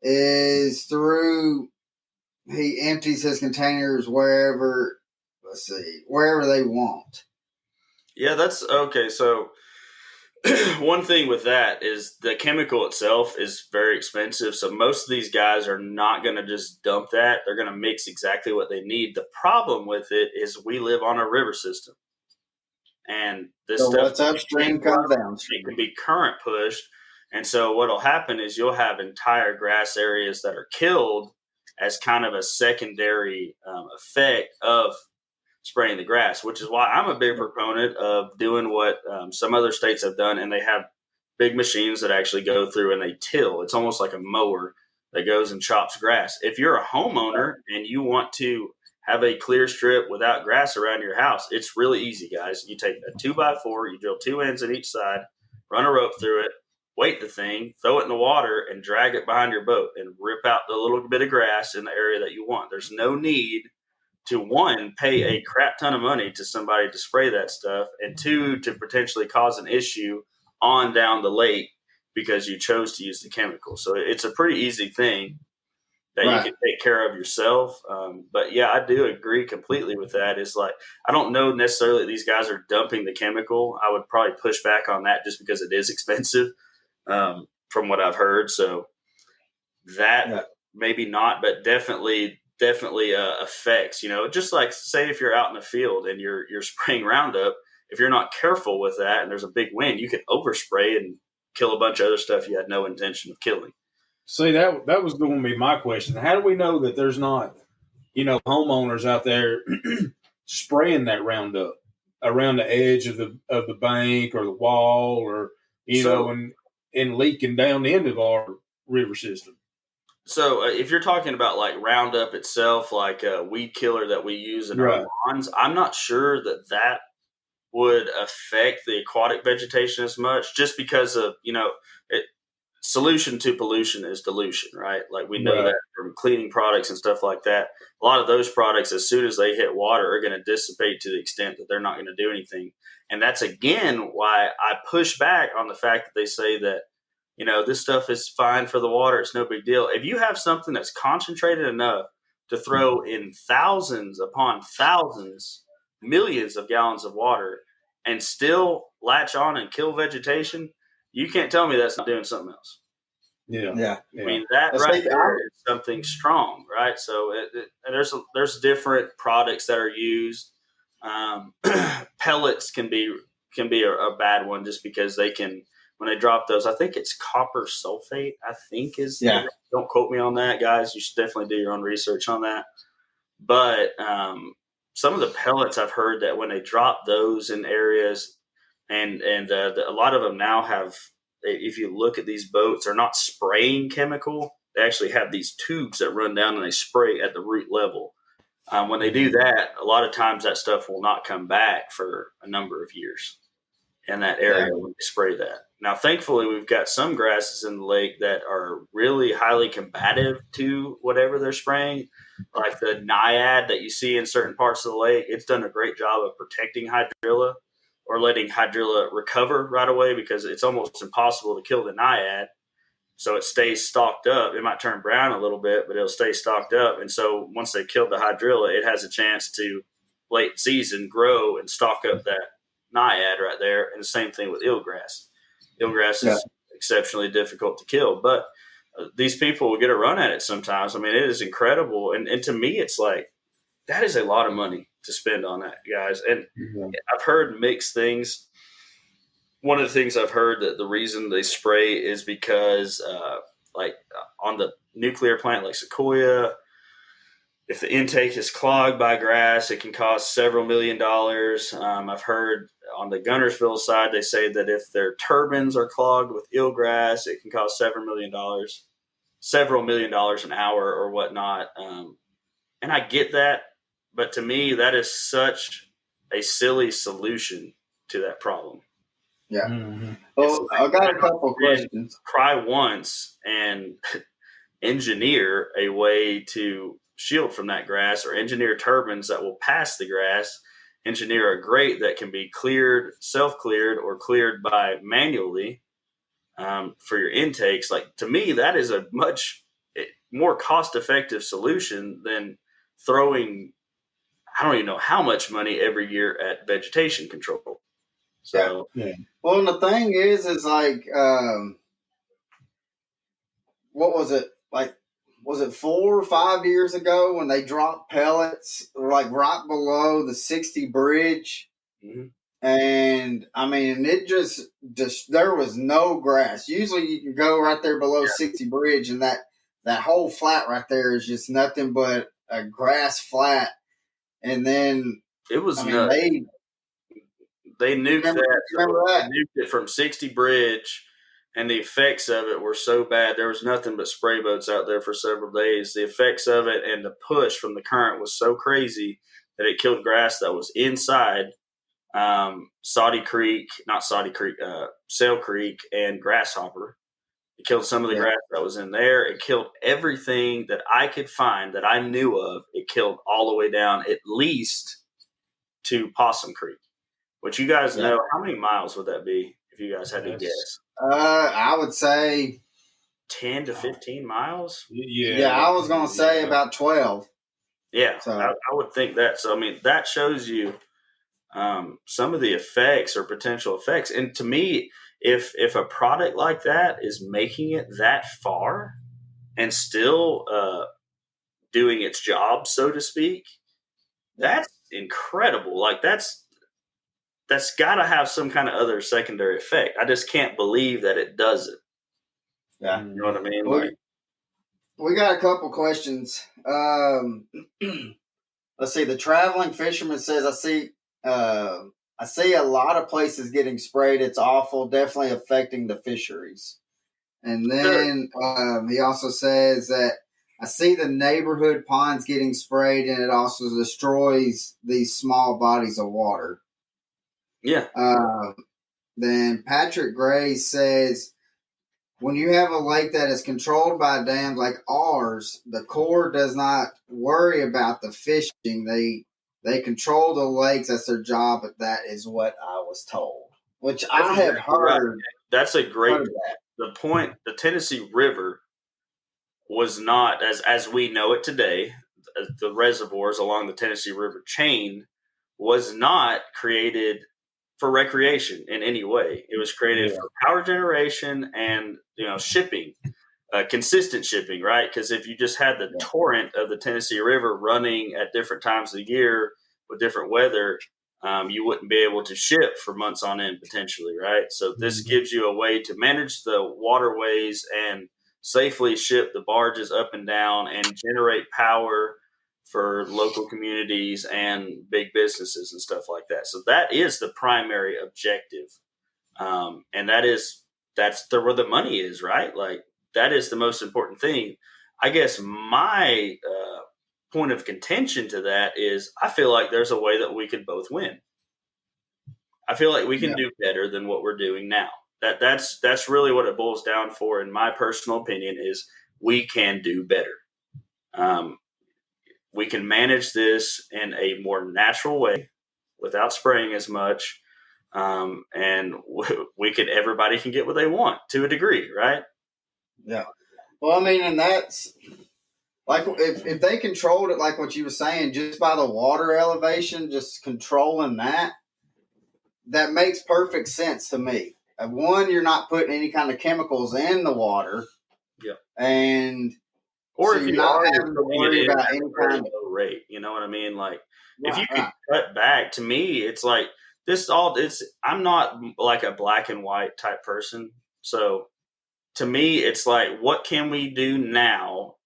is through. He empties his containers wherever they want. Yeah, that's okay. So one thing with that is the chemical itself is very expensive. So most of these guys are not going to just dump that. They're going to mix exactly what they need. The problem with it is we live on a river system. And this stuff, what's upstream comes downstream. It can be current pushed. And so what will happen is you'll have entire grass areas that are killed as kind of a secondary effect of spraying the grass, which is why I'm a big proponent of doing what some other states have done. And they have big machines that actually go through and they till. It's almost like a mower that goes and chops grass. If you're a homeowner and you want to have a clear strip without grass around your house, it's really easy, guys. You take a 2x4, you drill 2 ends on each side, run a rope through it, weight the thing, throw it in the water, and drag it behind your boat and rip out the little bit of grass in the area that you want. There's no need to, one, pay a crap ton of money to somebody to spray that stuff, and two, to potentially cause an issue on down the lake because you chose to use the chemical. So it's a pretty easy thing that you can take care of yourself. But yeah, I do agree completely with that. It's like, I don't know necessarily that these guys are dumping the chemical. I would probably push back on that just because it is expensive from what I've heard. So that maybe not, but definitely affects, just like say if you're out in the field and you're spraying Roundup, if you're not careful with that and there's a big wind, you can overspray and kill a bunch of other stuff you had no intention of killing. See, that was going to be my question. How do we know that there's not, homeowners out there spraying that Roundup around the edge of the bank or the wall or, and leaking down into our river system? So if you're talking about like Roundup itself, like a weed killer that we use in our lawns, I'm not sure that would affect the aquatic vegetation as much, just because of, solution to pollution is dilution, right? Like we know that from cleaning products and stuff like that. A lot of those products, as soon as they hit water, are going to dissipate to the extent that they're not going to do anything. And that's, again, why I push back on the fact that they say that, this stuff is fine for the water. It's no big deal. If you have something that's concentrated enough to throw in thousands upon thousands, millions of gallons of water and still latch on and kill vegetation, you can't tell me that's not doing something else. Yeah. I mean, that there is something strong, right? So there's different products that are used. Pellets can be a bad one just because they can, when they drop those, I think it's copper sulfate, don't quote me on that, guys. You should definitely do your own research on that. But some of the pellets, I've heard that when they drop those in areas, and a lot of them now have, if you look at these boats, they're not spraying chemical. They actually have these tubes that run down and they spray at the root level. When they do that, a lot of times that stuff will not come back for a number of years in that area when they spray that. Now, thankfully, we've got some grasses in the lake that are really highly combative to whatever they're spraying, like the naiad that you see in certain parts of the lake. It's done a great job of protecting hydrilla, or letting hydrilla recover right away, because it's almost impossible to kill the naiad. So it stays stocked up. It might turn brown a little bit, but it'll stay stocked up. And so once they killed the hydrilla, it has a chance to late season grow and stock up that naiad right there. And the same thing with eelgrass. Eelgrass is exceptionally difficult to kill, but these people will get a run at it sometimes. I mean, it is incredible. And to me, it's like, that is a lot of money to spend on that, guys. And I've heard mixed things. One of the things I've heard that the reason they spray is because, on the nuclear plant like Sequoia, if the intake is clogged by grass, it can cost several $1 million. I've heard on the Gunnersville side, they say that if their turbines are clogged with eelgrass, it can cost several $1 million an hour or whatnot. And I get that, but to me, that is such a silly solution to that problem. Yeah. Mm-hmm. Well, I got a couple questions. Try once and engineer a way to shield from that grass, or engineer turbines that will pass the grass, engineer a grate that can be cleared, self-cleared, or cleared by manually for your intakes. Like, to me, that is a much more cost-effective solution than throwing, I don't even know how much money every year at vegetation control. So, yeah. Well, and the thing is like, what was it? Like, was it 4 or 5 years ago when they dropped pellets like right below the 60 bridge? mm-hmm. And I mean, it just there was no grass. Usually you can go right there below 60 bridge, and that whole flat right there is just nothing but a grass flat. And then it was, I mean, they nuked that. Remember that? They nuked it from 60 bridge, and the effects of it were so bad. There was nothing but spray boats out there for several days. The effects of it and the push from the current was so crazy that it killed grass that was inside Sale Creek and Grasshopper. It killed some of the grass that was in there. It killed everything that I could find that I knew of. It killed all the way down at least to Possum Creek, which you guys know. How many miles would that be if you guys had to guess? I would say 10 to 15 miles. Yeah, I was going to say about 12. Yeah, so I would think that. So, I mean, that shows you some of the effects or potential effects. And to me, if a product like that is making it that far and still doing its job, so to speak, that's incredible. Like, that's got to have some kind of other secondary effect. I just can't believe that it doesn't. Yeah. You know what I mean? We got a couple questions. Let's see. The traveling fisherman says, I see a lot of places getting sprayed. It's awful, definitely affecting the fisheries. And then he also says that I see the neighborhood ponds getting sprayed, and it also destroys these small bodies of water. Yeah. Then Patrick Gray says, when you have a lake that is controlled by dams like ours, the Corps does not worry about the fishing. They control the lakes. That's their job, but that is what I was told, which I have heard. Right. That's a great point. The point, the Tennessee River was not, as we know it today, the reservoirs along the Tennessee River chain was not created for recreation in any way. It was created for power generation and, shipping, consistent shipping, right? Because if you just had the torrent of the Tennessee River running at different times of the year with different weather, you wouldn't be able to ship for months on end potentially, right? So this gives you a way to manage the waterways and safely ship the barges up and down and generate power for local communities and big businesses and stuff like that. So that is the primary objective. And that's where the money is, right? Like, that is the most important thing. I guess my point of contention to that is I feel like there's a way that we could both win. I feel like we can do better than what we're doing now. That's really what it boils down for, in my personal opinion, is we can do better. We can manage this in a more natural way without spraying as much. And everybody can get what they want to a degree, right? Yeah. Well, I mean, and that's like, if they controlled it, like what you were saying, just by the water elevation, just controlling that makes perfect sense to me. One, you're not putting any kind of chemicals in the water. Yeah. And or so if you are having to worry about any kind of low rate, you know what I mean? Like, if you could cut back, to me, it's like I'm not like a black and white type person. So to me, it's like, what can we do now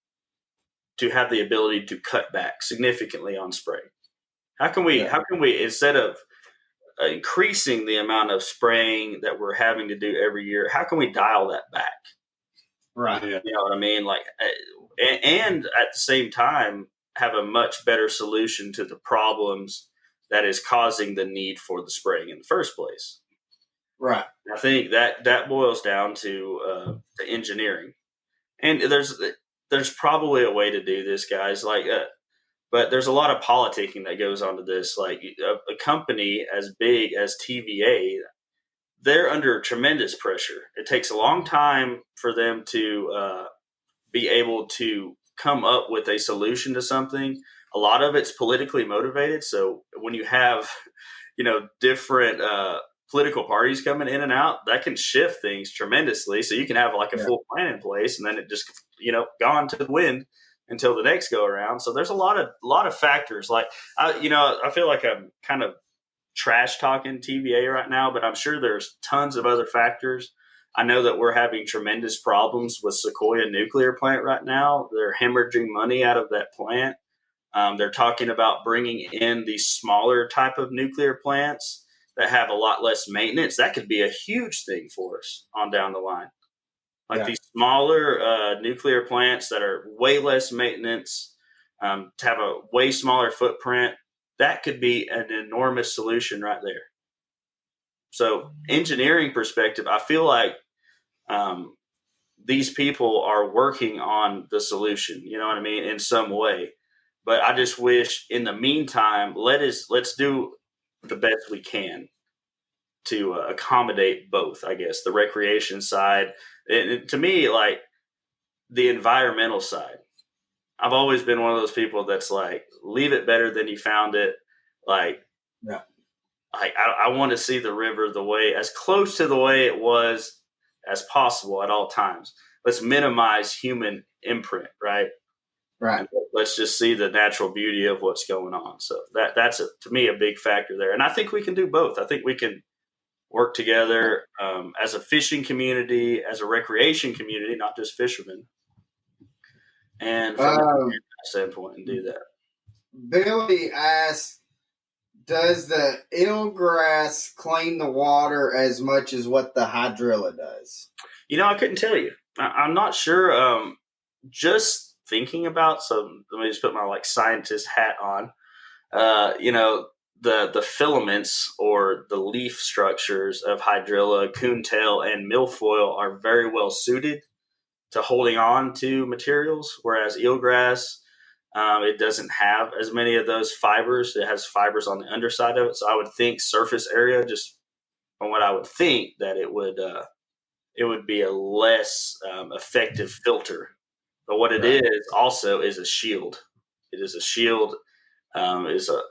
to have the ability to cut back significantly on spray? How can we instead of increasing the amount of spraying that we're having to do every year, how can we dial that back? Right. You know what I mean? Like, and at the same time, have a much better solution to the problems that is causing the need for the spraying in the first place. Right. I think that boils down to the engineering, and there's probably a way to do this, guys. Like, but there's a lot of politicking that goes onto this. Like a company as big as TVA, they're under tremendous pressure. It takes a long time for them to be able to come up with a solution to something. A lot of it's politically motivated. So when you have, different political parties coming in and out, that can shift things tremendously. So you can have like a full plan in place, and then it just, gone to the wind until the next go around. So there's a lot of factors. Like, I feel like I'm kind of trash talking TVA right now, but I'm sure there's tons of other factors. I know that we're having tremendous problems with Sequoia nuclear plant right now. They're hemorrhaging money out of that plant. They're talking about bringing in these smaller type of nuclear plants that have a lot less maintenance. That could be a huge thing for us on down the line. Like these smaller nuclear plants that are way less maintenance, to have a way smaller footprint, that could be an enormous solution right there. So engineering perspective, I feel like these people are working on the solution, you know what I mean, in some way. But I just wish in the meantime, let's do the best we can to accommodate both, I guess, the recreation side. And to me, like the environmental side, I've always been one of those people that's like, leave it better than you found it. Like, I want to see the river as close to the way it was as possible at all times. Let's minimize human imprint, right? Right. And let's just see the natural beauty of what's going on. So that's to me a big factor there. And I think we can do both. I think we can work together as a fishing community, as a recreation community, not just fishermen, and from a standpoint, and do that. Billy asked, does the eelgrass clean the water as much as what the hydrilla does? I couldn't tell you. I'm not sure. Just thinking about, so let me just put my scientist hat on. The filaments or the leaf structures of hydrilla, coontail, and milfoil are very well suited to holding on to materials, whereas eelgrass, it doesn't have as many of those fibers. It has fibers on the underside of it. So I would think surface area, just from what I would think, that it would be a less effective filter. But what it is also is a shield. It is a shield, is a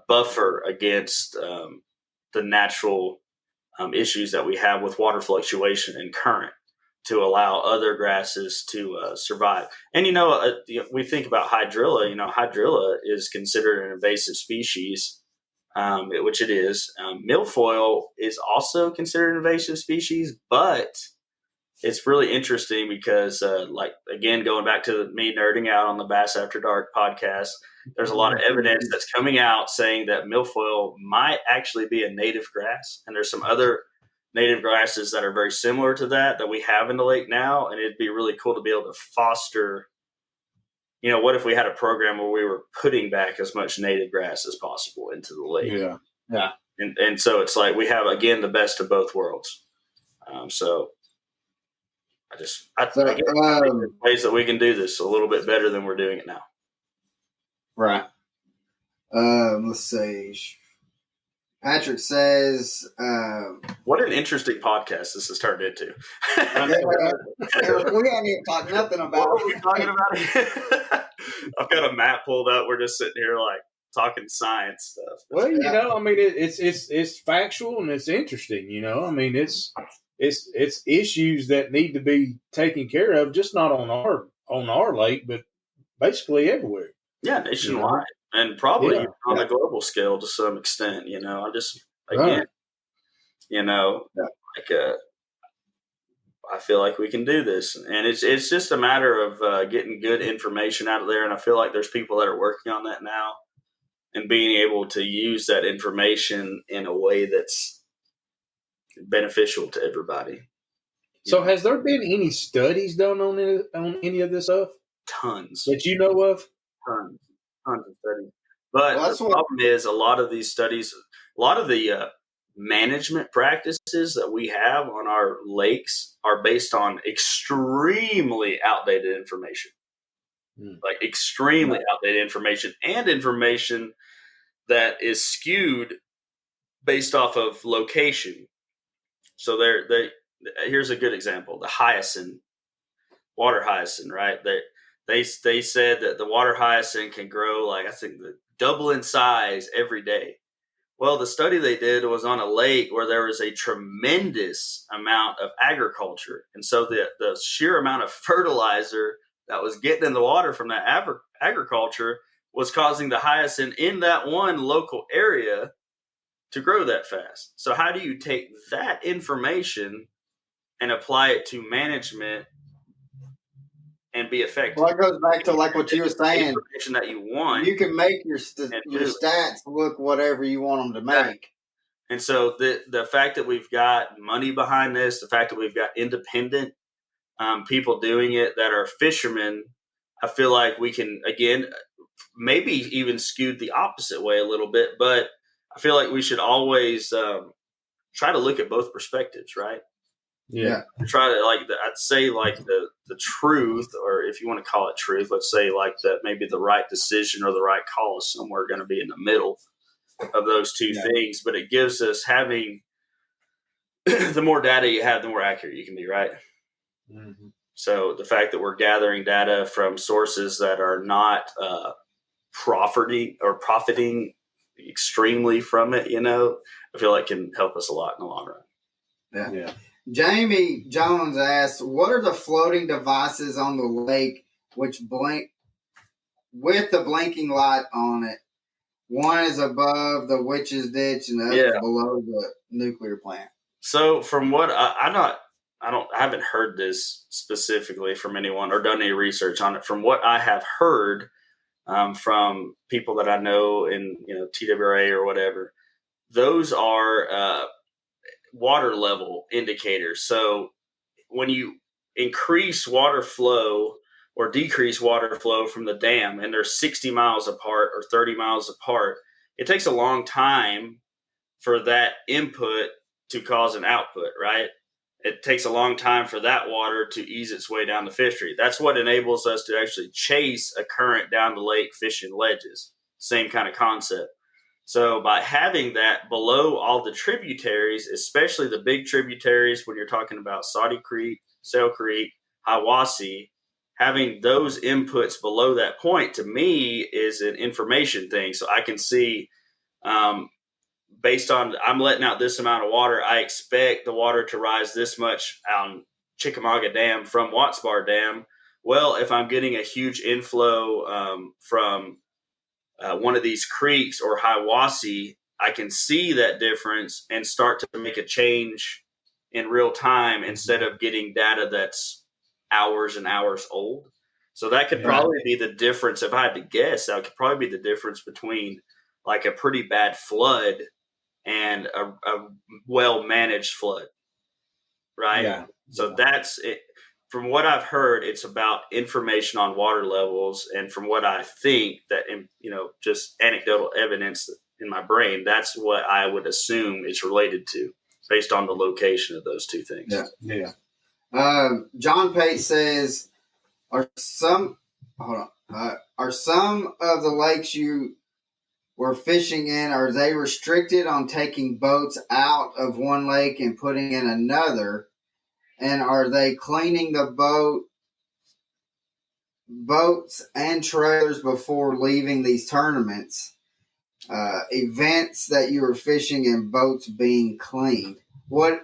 buffer against the natural issues that we have with water fluctuation and current, to allow other grasses to survive. And, we think about hydrilla. Hydrilla is considered an invasive species, which it is. Milfoil is also considered an invasive species, but it's really interesting because, again, going back to me nerding out on the Bass After Dark podcast, there's a lot of evidence that's coming out saying that milfoil might actually be a native grass. And there's some other native grasses that are very similar to that we have in the lake now. And it'd be really cool to be able to foster, what if we had a program where we were putting back as much native grass as possible into the lake? Yeah. Yeah. And so it's like we have, again, the best of both worlds. So I think there's ways that we can do this a little bit better than we're doing it now. Right. Let's see. Patrick says, what an interesting podcast this has turned into. We haven't even talked nothing about what are we talking about. I've got a map pulled up. We're just sitting here talking science stuff. Well, it's factual and it's interesting. It's issues that need to be taken care of, just not on our lake, but basically everywhere. Yeah, nationwide, and probably on a global scale to some extent. I feel like we can do this. And it's just a matter of getting good information out of there. And I feel like there's people that are working on that now and being able to use that information in a way that's beneficial to everybody. So has there been any studies done on any of this stuff? Tons. That you know of? Tons of studies. But the problem is a lot of these studies, a lot of the management practices that we have on our lakes are based on extremely outdated information. Like extremely outdated information, and information that is skewed based off of location. So here's a good example: the hyacinth, water hyacinth, right? They said that the water hyacinth can grow like, I think, double in size every day. Well, the study they did was on a lake where there was a tremendous amount of agriculture, and so the sheer amount of fertilizer that was getting in the water from that agriculture was causing the hyacinth in that one local area to grow that fast. So how do you take that information and apply it to management and be effective? Well, it goes back to like what you were saying. Information that you want. You can make your stats look whatever you want them to make. And so the fact that we've got money behind this, the fact that we've got independent people doing it that are fishermen, I feel like we can, again, maybe even skewed the opposite way a little bit, but I feel like we should always try to look at both perspectives, right? Yeah. Try to, like, I'd say, like, the truth, or if you want to call it truth, let's say, like, that maybe the right decision or the right call is somewhere going to be in the middle of those two things. But it gives us, having the more data you have, the more accurate you can be, right? Mm-hmm. So the fact that we're gathering data from sources that are not profiting extremely from it, I feel like can help us a lot in the long run. Yeah. Jamie Jones asks, what are the floating devices on the lake which blink with the blinking light on it? One is above the witch's ditch and the other is below the nuclear plant. So from what I haven't heard this specifically from anyone or done any research on it. From what I have heard from people that I know in TWRA or whatever, those are water level indicators. So when you increase water flow or decrease water flow from the dam, and they're 60 miles apart or 30 miles apart, it takes a long time for that input to cause an output, right? It takes a long time for that water to ease its way down the fishery. That's what enables us to actually chase a current down the lake fishing ledges. Same kind of concept. So by having that below all the tributaries, especially the big tributaries, when you're talking about Saudi Creek, Sail Creek, Hiwassee, having those inputs below that point, to me, is an information thing. So I can see, based on, I'm letting out this amount of water, I expect the water to rise this much on Chickamauga Dam from Watts Bar Dam. Well, if I'm getting a huge inflow from one of these creeks or Hiwassee, I can see that difference and start to make a change in real time instead of getting data that's hours and hours old. So that could probably be the difference. If I had to guess, that could probably be the difference between like a pretty bad flood and a well-managed flood, right? Yeah. So that's it. From what I've heard, it's about information on water levels. And from what I think that, just anecdotal evidence in my brain, that's what I would assume it's related to based on the location of those two things. Yeah. John Pate says, are some of the lakes you were fishing in, are they restricted on taking boats out of one lake and putting in another? And are they cleaning the boats and trailers before leaving these tournaments? Events that you were fishing in, boats being cleaned. What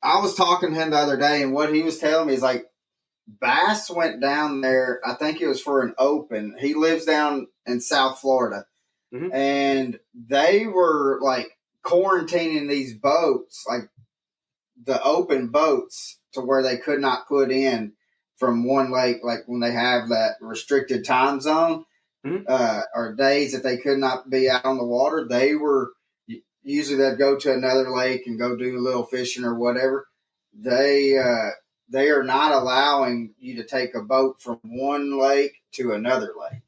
I was talking to him the other day, and what he was telling me is like, Bass went down there, I think it was for an open. He lives down in South Florida. Mm-hmm. And they were like quarantining these boats, like the open boats, to where they could not put in from one lake, like when they have that restricted time zone, or days that they could not be out on the water, they were usually they'd go to another lake and go do a little fishing or whatever. They are not allowing you to take a boat from one lake to another lake.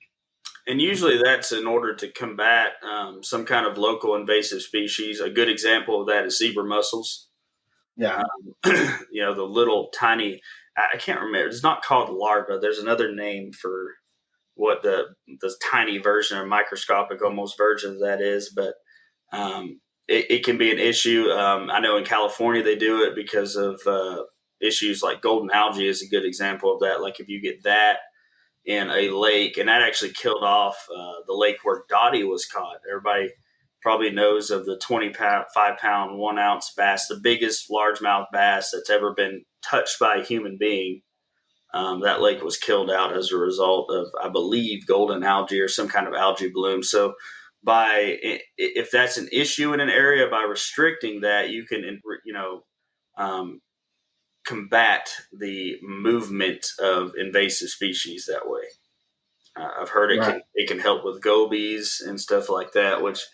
And usually that's in order to combat some kind of local invasive species. A good example of that is zebra mussels. Yeah. The little tiny, I can't remember. It's not called larva. There's another name for what the tiny version or microscopic almost version of that is. But it can be an issue. I know in California they do it because of issues like golden algae is a good example of that. Like if you get that in a lake, and that actually killed off the lake where Dottie was caught. Everybody probably knows of the 25-pound, 1 ounce bass, the biggest largemouth bass that's ever been touched by a human being. That lake was killed out as a result of, I believe, golden algae or some kind of algae bloom. So if that's an issue in an area, by restricting that, you can, combat the movement of invasive species that way. I've heard it can help with gobies and stuff like that, which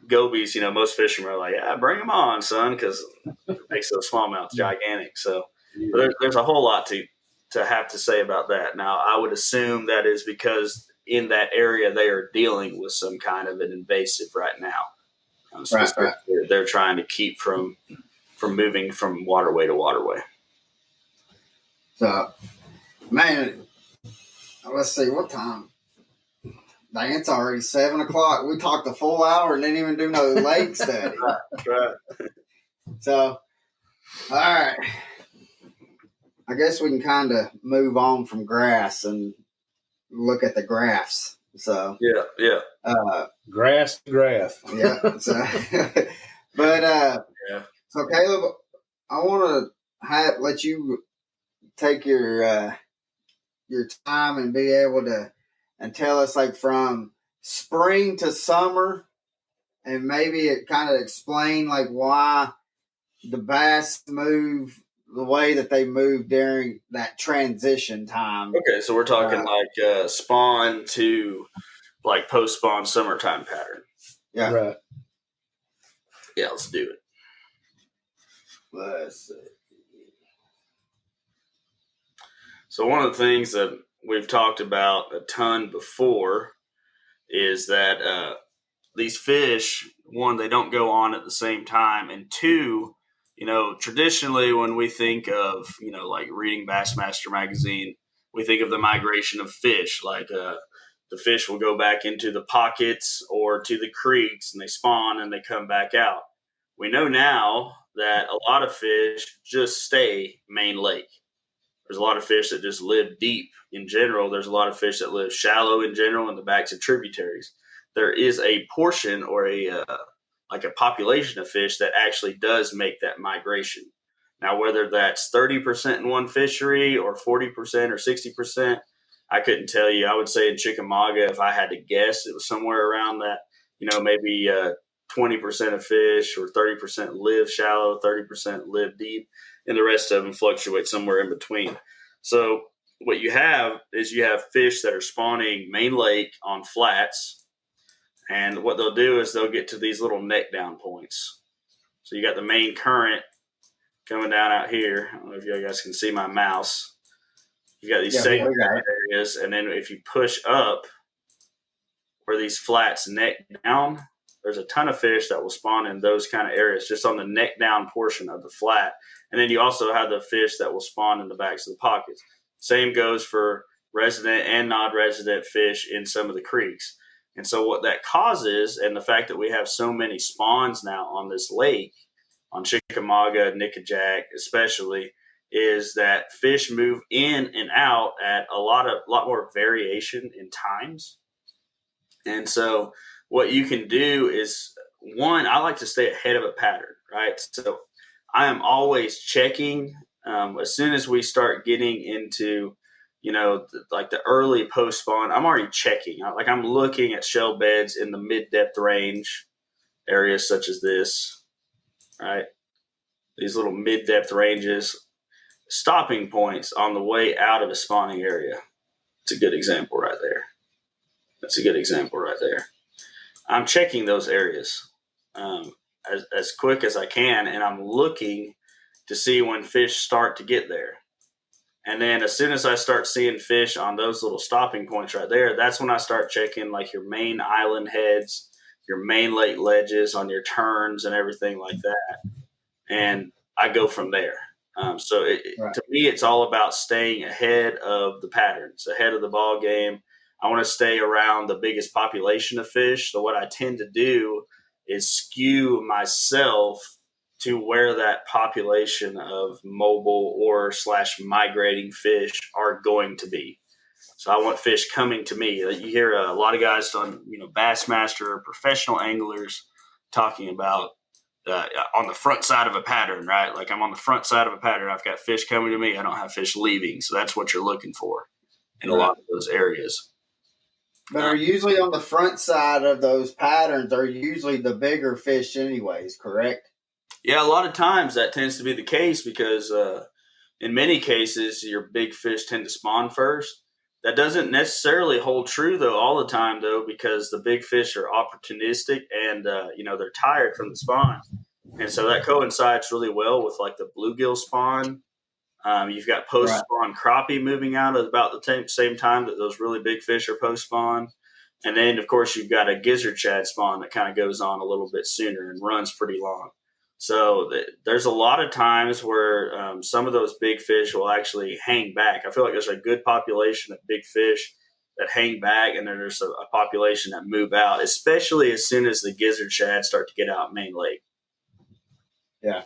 gobies, most fishermen are like, yeah, bring them on, son, because it makes those smallmouths gigantic. So there's a whole lot to have to say about that. Now, I would assume that is because in that area they are dealing with some kind of an invasive right now. They're trying to keep from moving from waterway to waterway. So, man, let's see, what time? Dang, it's already 7 o'clock. We talked a full hour and didn't even do no lake study. Right. So, all right. I guess we can kind of move on from grass and look at the graphs. So, yeah. Grass graph. Yeah. So, but, so Caleb, I want to let you take your time and be able to and tell us, like, from spring to summer, and maybe it kind of explain like why the bass move the way that they move during that transition time. Okay, so we're talking like spawn to like post spawn summertime pattern. Yeah. Right. Yeah, let's do it. Let's see. So one of the things that we've talked about a ton before is that these fish, one, they don't go on at the same time, and two, traditionally when we think of, like reading Bassmaster magazine, we think of the migration of fish, like the fish will go back into the pockets or to the creeks and they spawn and they come back out. We know now that a lot of fish just stay main lake. There's a lot of fish that just live deep in general. There's a lot of fish that live shallow in general in the backs of tributaries. There is a portion or a population of fish that actually does make that migration. Now, whether that's 30% in one fishery or 40% or 60%, I couldn't tell you. I would say in Chickamauga, if I had to guess, it was somewhere around that, maybe 20% of fish or 30% live shallow, 30% live deep, and the rest of them fluctuate somewhere in between. So what you have is you have fish that are spawning main lake on flats, and what they'll do is they'll get to these little neck down points. So you got the main current coming down out here. I don't know if you guys can see my mouse. You got these secondary areas, and then if you push up where these flats neck down, there's a ton of fish that will spawn in those kind of areas, just on the neck down portion of the flat. And then you also have the fish that will spawn in the backs of the pockets. Same goes for resident and non-resident fish in some of the creeks. And so what that causes, and the fact that we have so many spawns now on this lake, on Chickamauga, Nickajack especially, is that fish move in and out at a lot more variation in times. And so what you can do is, one, I like to stay ahead of a pattern, right? So I am always checking as soon as we start getting into, like the early post spawn, I'm already checking. I'm looking at shell beds in the mid depth range areas such as this, right? These little mid depth ranges. stopping points on the way out of a spawning area. It's a good example right there. That's a good example right there. I'm checking those areas as quick as I can, and I'm looking to see when fish start to get there. And then as soon as I start seeing fish on those little stopping points right there, that's when I start checking like your main island heads, your main lake ledges on your turns and everything like that. And I go from there. To me, it's all about staying ahead of the patterns, ahead of the ball game. I want to stay around the biggest population of fish. So what I tend to do is skew myself to where that population of mobile or / migrating fish are going to be. So I want fish coming to me. You hear a lot of guys on, Bassmaster, professional anglers talking about on the front side of a pattern, right? Like I'm on the front side of a pattern. I've got fish coming to me. I don't have fish leaving. So that's what you're looking for in a lot of those areas. But are usually on the front side of those patterns are usually the bigger fish anyways, correct? Yeah, a lot of times that tends to be the case because in many cases your big fish tend to spawn first. That doesn't necessarily hold true though all the time though, because the big fish are opportunistic and they're tired from the spawn, and so that coincides really well with like the bluegill spawn. You've got post spawn crappie moving out at about the same time that those really big fish are post spawn, and then of course you've got a gizzard shad spawn that kind of goes on a little bit sooner and runs pretty long. So there's a lot of times where some of those big fish will actually hang back. I feel like there's a good population of big fish that hang back, and then there's a population that move out, especially as soon as the gizzard shad start to get out main lake. Yeah.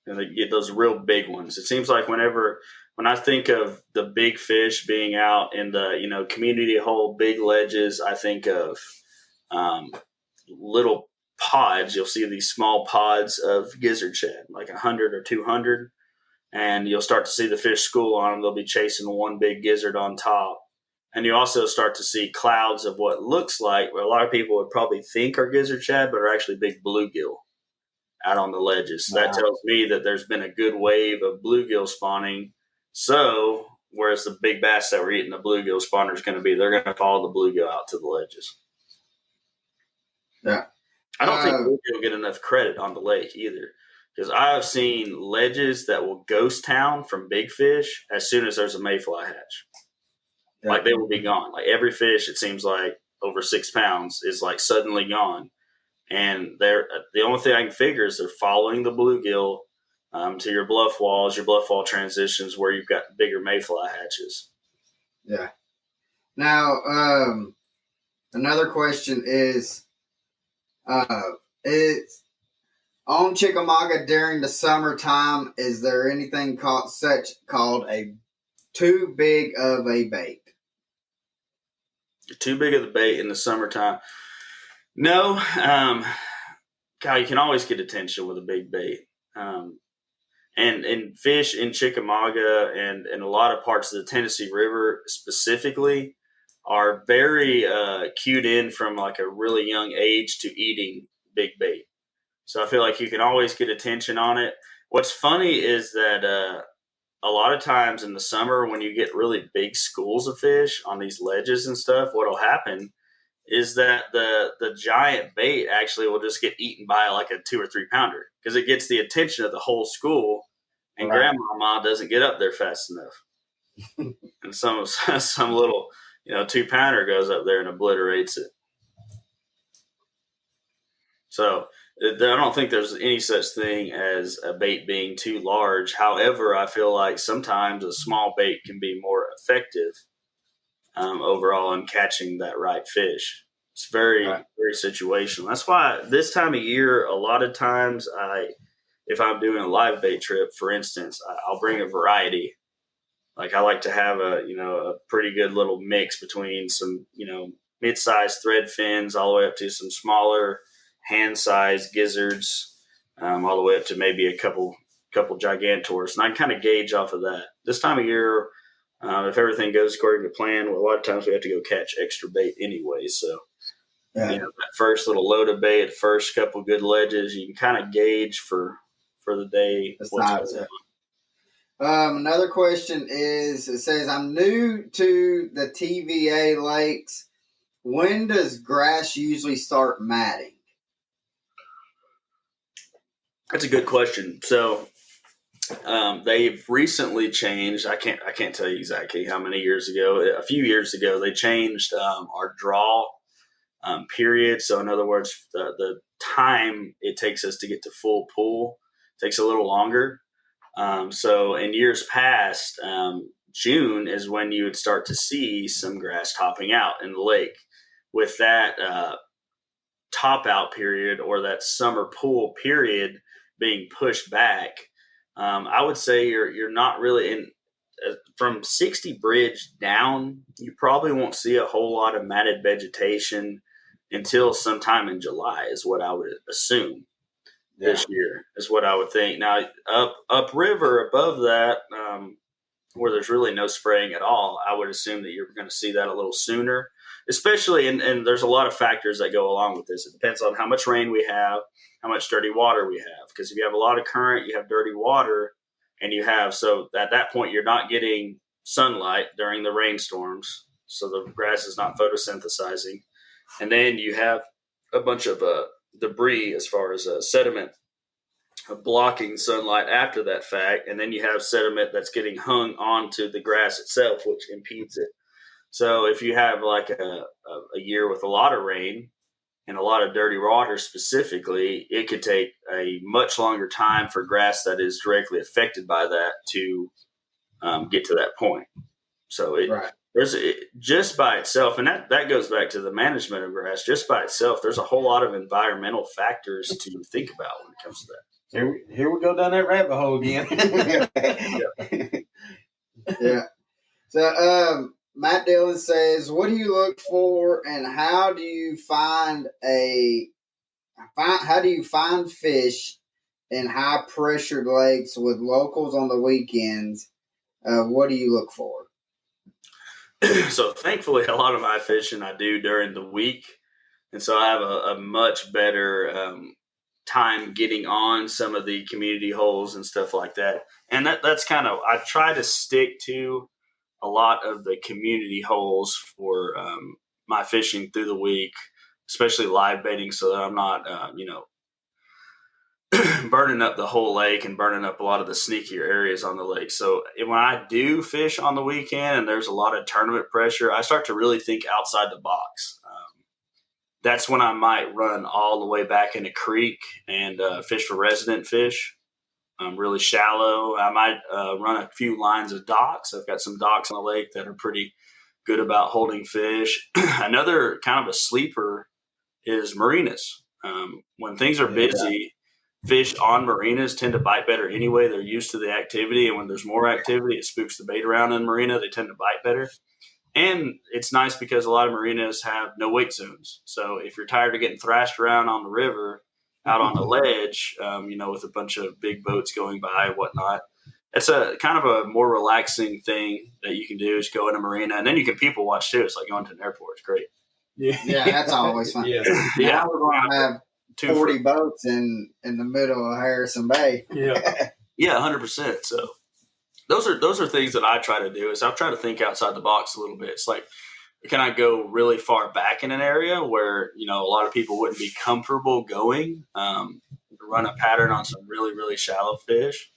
And they get those real big ones. It seems like when I think of the big fish being out in the, community hole, big ledges, I think of little pods. You'll see these small pods of gizzard shad, like 100 or 200, and you'll start to see the fish school on them. They'll be chasing one big gizzard on top. And you also start to see clouds of what looks like, what a lot of people would probably think are gizzard shad, but are actually big bluegill out on the ledges. So that tells me that there's been a good wave of bluegill spawning. So whereas the big bass that were eating the bluegill spawner is going to be, they're going to follow the bluegill out to the ledges. Yeah. I don't think bluegill get enough credit on the lake either, because I've seen ledges that will ghost town from big fish as soon as there's a mayfly hatch. Yeah. Like they will be gone. Like every fish, it seems like over 6 pounds is like suddenly gone. And the only thing I can figure is they're following the bluegill to your bluff wall transitions where you've got bigger mayfly hatches. Yeah. Now, another question is, it's on Chickamauga during the summertime. Is there anything called a too big of a bait? Too big of the bait in the summertime? No. God, you can always get attention with a big bait. And fish in Chickamauga and a lot of parts of the Tennessee River specifically are very cued in from like a really young age to eating big bait. So I feel like you can always get attention on it. What's funny is that a lot of times in the summer when you get really big schools of fish on these ledges and stuff, what'll happen is that the giant bait actually will just get eaten by like a 2 or 3 pounder because it gets the attention of the whole school, and grandmama doesn't get up there fast enough. And some little 2 pounder goes up there and obliterates it. So I don't think there's any such thing as a bait being too large. However, I feel like sometimes a small bait can be more effective overall in catching that right fish. It's very, very situational. That's why this time of year, a lot of times if I'm doing a live bait trip, for instance, I'll bring a variety. Like I like to have a pretty good little mix between some, mid-sized thread fins all the way up to some smaller hand-sized gizzards, all the way up to maybe a couple gigantors. And I can kind of gauge off of that. This time of year, if everything goes according to plan, a lot of times we have to go catch extra bait anyway. So, that first little load of bait, first couple good ledges, you can kind of gauge for the day what's going on. Another question is, it says, I'm new to the TVA lakes. When does grass usually start matting? That's a good question. So they've recently changed. I can't tell you exactly how many years ago. A few years ago, they changed our draw period. So in other words, the time it takes us to get to full pool takes a little longer. So in years past, June is when you would start to see some grass topping out in the lake. With that top out period or that summer pool period being pushed back, I would say you're not really in from 60 Bridge down. You probably won't see a whole lot of matted vegetation until sometime in July, is what I would assume. This year is what I would think. Now up river above that, where there's really no spraying at all, I would assume that you're going to see that a little sooner. Especially, and there's a lot of factors that go along with this. It depends on how much rain we have, how much dirty water we have. Because if you have a lot of current, you have dirty water, and so at that point you're not getting sunlight during the rainstorms, so the grass is not photosynthesizing, and then you have a bunch of debris as far as sediment blocking sunlight after that fact, and then you have sediment that's getting hung onto the grass itself, which impedes it. So if you have like a year with a lot of rain and a lot of dirty water specifically, it could take a much longer time for grass that is directly affected by that to get to that point. So just by itself, and that goes back to the management of grass, just by itself, there's a whole lot of environmental factors to think about when it comes to that. Here we go down that rabbit hole again. Yeah. So Matt Dillon says, what do you look for and how do you find fish in high pressured lakes with locals on the weekends? What do you look for? So thankfully, a lot of my fishing I do during the week. And so I have a much better time getting on some of the community holes and stuff like that. And that's kind of, I try to stick to a lot of the community holes for my fishing through the week, especially live baiting, so that I'm not, burning up the whole lake and burning up a lot of the sneakier areas on the lake. So when I do fish on the weekend and there's a lot of tournament pressure, I start to really think outside the box. That's when I might run all the way back in a creek and fish for resident fish. Really shallow. I might run a few lines of docks. I've got some docks on the lake that are pretty good about holding fish. Another kind of a sleeper is marinas. When things are busy, fish on marinas tend to bite better anyway. They're used to the activity, and when there's more activity, it spooks the bait around in the marina. They tend to bite better. And it's nice because a lot of marinas have no wait zones. So if you're tired of getting thrashed around on the river, out on the ledge, with a bunch of big boats going by and whatnot, it's a kind of a more relaxing thing that you can do is go in a marina, and then you can people watch too. It's like going to an airport. It's great. Yeah, that's always fun. Yeah. Now we're going to have 40 boats in the middle of Harrison Bay. Yeah, 100%. So those are things that I try to do. Is I try to think outside the box a little bit. It's like, can I go really far back in an area where a lot of people wouldn't be comfortable going? Run a pattern on some really, really shallow fish.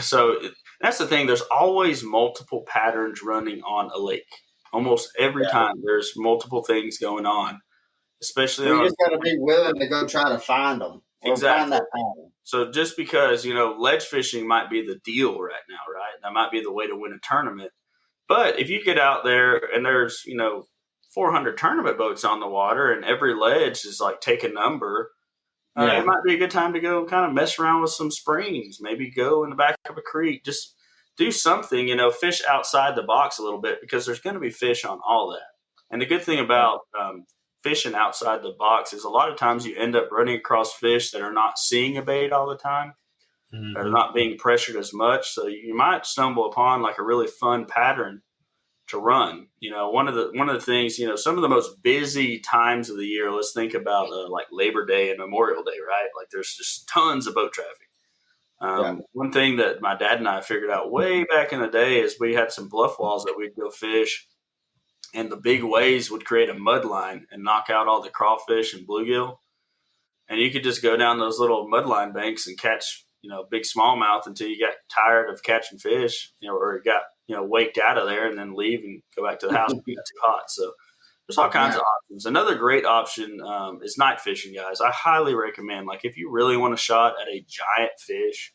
So that's the thing. There's always multiple patterns running on a lake. Almost every time there's multiple things going on. Especially you just got to be willing to go try to find them. Exactly. Find that pattern. So just because, ledge fishing might be the deal right now, right? That might be the way to win a tournament. But if you get out there and there's, 400 tournament boats on the water and every ledge is like take a number, it might be a good time to go kind of mess around with some springs, maybe go in the back of a creek, just do something, fish outside the box a little bit because there's going to be fish on all that. And the good thing about fishing outside the box is a lot of times you end up running across fish that are not seeing a bait all the time. Mm-hmm. That are not being pressured as much. So you might stumble upon like a really fun pattern to run. One of the things, some of the most busy times of the year, let's think about like Labor Day and Memorial Day, right? Like there's just tons of boat traffic. One thing that my dad and I figured out way back in the day is we had some bluff walls that we'd go fish, and the big waves would create a mud line and knock out all the crawfish and bluegill. And you could just go down those little mudline banks and catch, big smallmouth until you got tired of catching fish, or it got, waked out of there, and then leave and go back to the house when it got too hot. So there's all kinds of options. Another great option is night fishing, guys. I highly recommend, like, if you really want a shot at a giant fish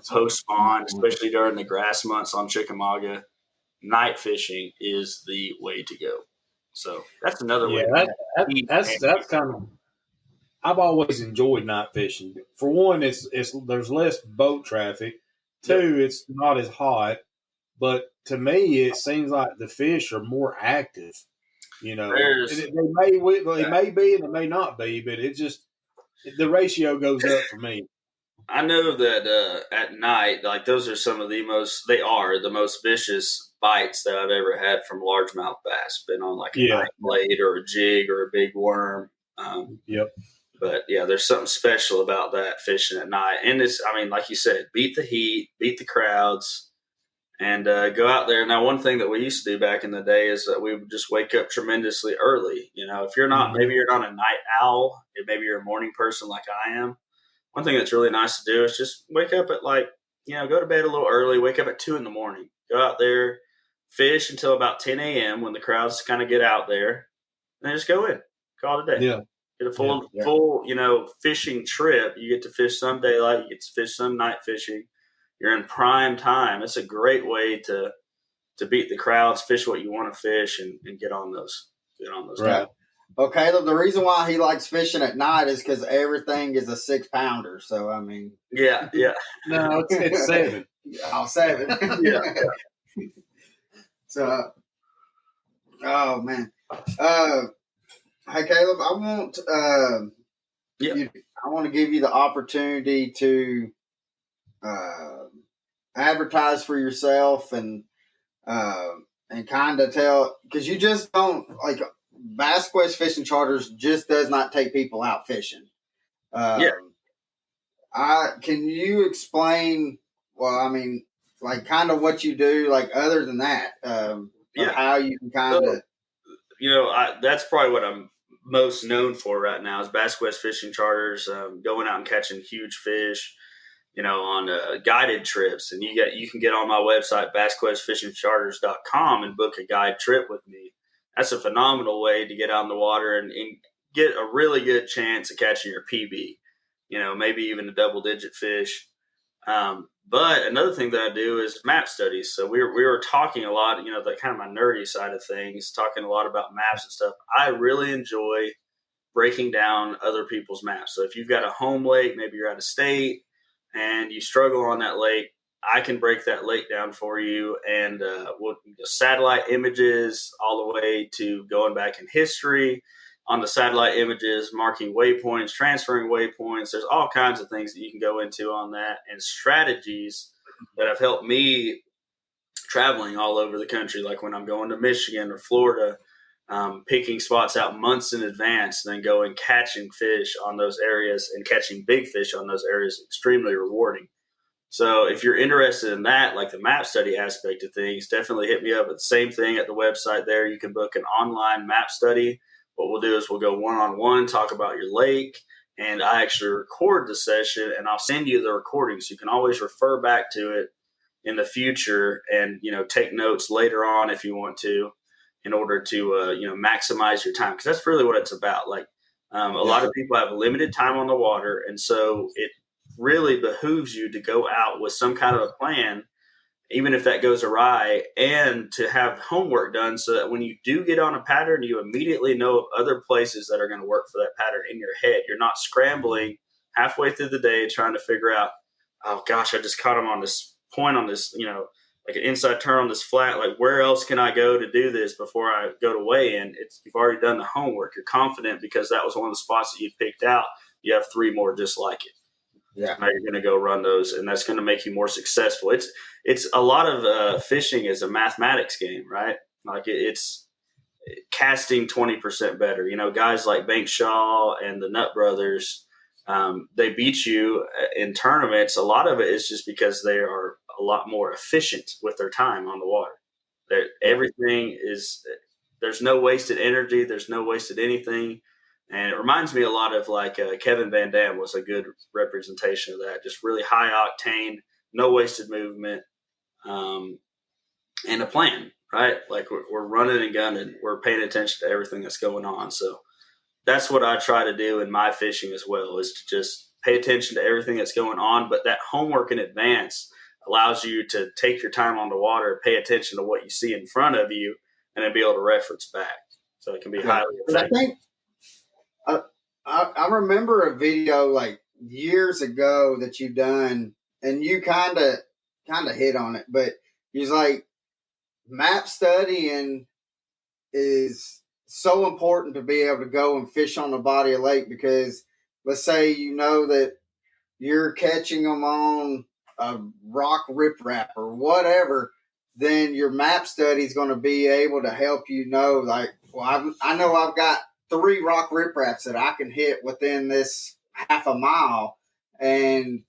post spawn, especially during the grass months on Chickamauga, night fishing is the way to go. So that's another way. That's kind of. I've always enjoyed night fishing. For one, it's there's less boat traffic. Two, it's not as hot. But to me, it seems like the fish are more active. They may be and they may not be, but it just the ratio goes up for me. I know that at night, like, those are some of the most vicious bites that I've ever had from largemouth bass. Been on like a night blade or a jig or a big worm. But yeah, there's something special about that fishing at night. And like you said, beat the heat, beat the crowds, and go out there. Now, one thing that we used to do back in the day is that we would just wake up tremendously early. If you're not, maybe you're not a night owl, maybe you're a morning person like I am. One thing that's really nice to do is just wake up at go to bed a little early, wake up at 2 a.m, go out there, fish until about 10 a.m. when the crowds kind of get out there, and then just go in, call it a day. Yeah. Get a full, fishing trip. You get to fish some daylight, you get to fish some night fishing. You're in prime time. It's a great way to beat the crowds, fish what you want to fish, and get on those. Right. Well, Caleb, the reason why he likes fishing at night is because everything is a 6-pounder. So, I mean. Yeah. No, it's 7. Oh, 7. Yeah. So, oh, man. Hey, Caleb, I want to give you the opportunity to advertise for yourself and kind of tell, because you just don't, like, BassQuest Fishing Charters just does not take people out fishing. Can you explain, kind of what you do, like, other than that, how you can kind of. That's probably what I'm most known for right now is BassQuest Fishing Charters, going out and catching huge fish, on guided trips. And you can get on my website, BassQuestFishingCharters.com, and book a guide trip with me. That's a phenomenal way to get out in the water and get a really good chance of catching your PB, maybe even a double-digit fish. But another thing that I do is map studies. So we were talking a lot, the kind of my nerdy side of things, talking a lot about maps and stuff. I really enjoy breaking down other people's maps. So if you've got a home lake, maybe you're out of state and you struggle on that lake, I can break that lake down for you, and satellite images all the way to going back in history on the satellite images, marking waypoints, transferring waypoints. There's all kinds of things that you can go into on that, and strategies that have helped me traveling all over the country, like when I'm going to Michigan or Florida, picking spots out months in advance, and then going catching fish on those areas and catching big fish on those areas, extremely rewarding. So if you're interested in that, like the map study aspect of things, definitely hit me up at the same thing at the website there. You can book an online map study. What we'll do is we'll go one-on-one, talk about your lake, and I actually record the session, and I'll send you the recording so you can always refer back to it in the future and, take notes later on if you want to, in order to, maximize your time. Because that's really what it's about. Like a lot of people have limited time on the water, and so it really behooves you to go out with some kind of a plan, even if that goes awry, and to have homework done so that when you do get on a pattern, you immediately know of other places that are going to work for that pattern in your head. You're not scrambling halfway through the day trying to figure out, oh gosh, I just caught him on this point on this, like an inside turn on this flat. Like, where else can I go to do this before I go to weigh in? You've already done the homework. You're confident because that was one of the spots that you picked out. You have 3 more just like it. Yeah. Now you're going to go run those, and that's going to make you more successful. It's a lot of fishing is a mathematics game, right? Like it's casting 20% better. Guys like Bank Shaw and the Nut Brothers, they beat you in tournaments. A lot of it is just because they are a lot more efficient with their time on the water. Everything is, there's no wasted energy. There's no wasted anything. And it reminds me a lot of like Kevin Van Dam was a good representation of that. Just really high octane, no wasted movement, and a plan, right? Like we're running and gunning. We're paying attention to everything that's going on. So that's what I try to do in my fishing as well, is to just pay attention to everything that's going on. But that homework in advance allows you to take your time on the water, pay attention to what you see in front of you, and then be able to reference back. So it can be highly effective. I think I remember a video like years ago that you done, and you kind of hit on it, but he's like, map studying is so important to be able to go and fish on the body of lake, because let's say you know that you're catching them on a rock riprap or whatever, then your map study is going to be able to help you know, like, well, I know I've got 3 rock ripraps that I can hit within this half a mile, and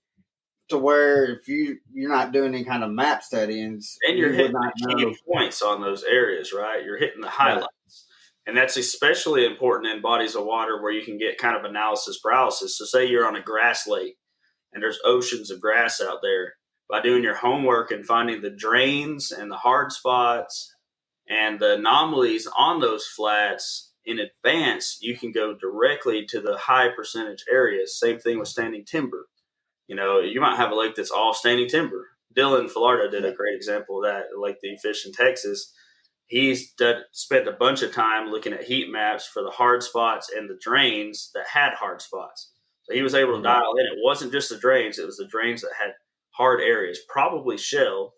to where if you're not doing any kind of map study, and you're hitting the key points on those areas, right? You're hitting the highlights. Right. And that's especially important in bodies of water where you can get kind of analysis paralysis. So say you're on a grass lake and there's oceans of grass out there. By doing your homework and finding the drains and the hard spots and the anomalies on those flats in advance, you can go directly to the high percentage areas. Same thing with standing timber. You know, you might have a lake that's all standing timber. Dylan Filardo did a great example of that, the lake that he fished in Texas. He's spent a bunch of time looking at heat maps for the hard spots and the drains that had hard spots. So he was able to dial in. It wasn't just the drains. It was the drains that had hard areas, probably shell.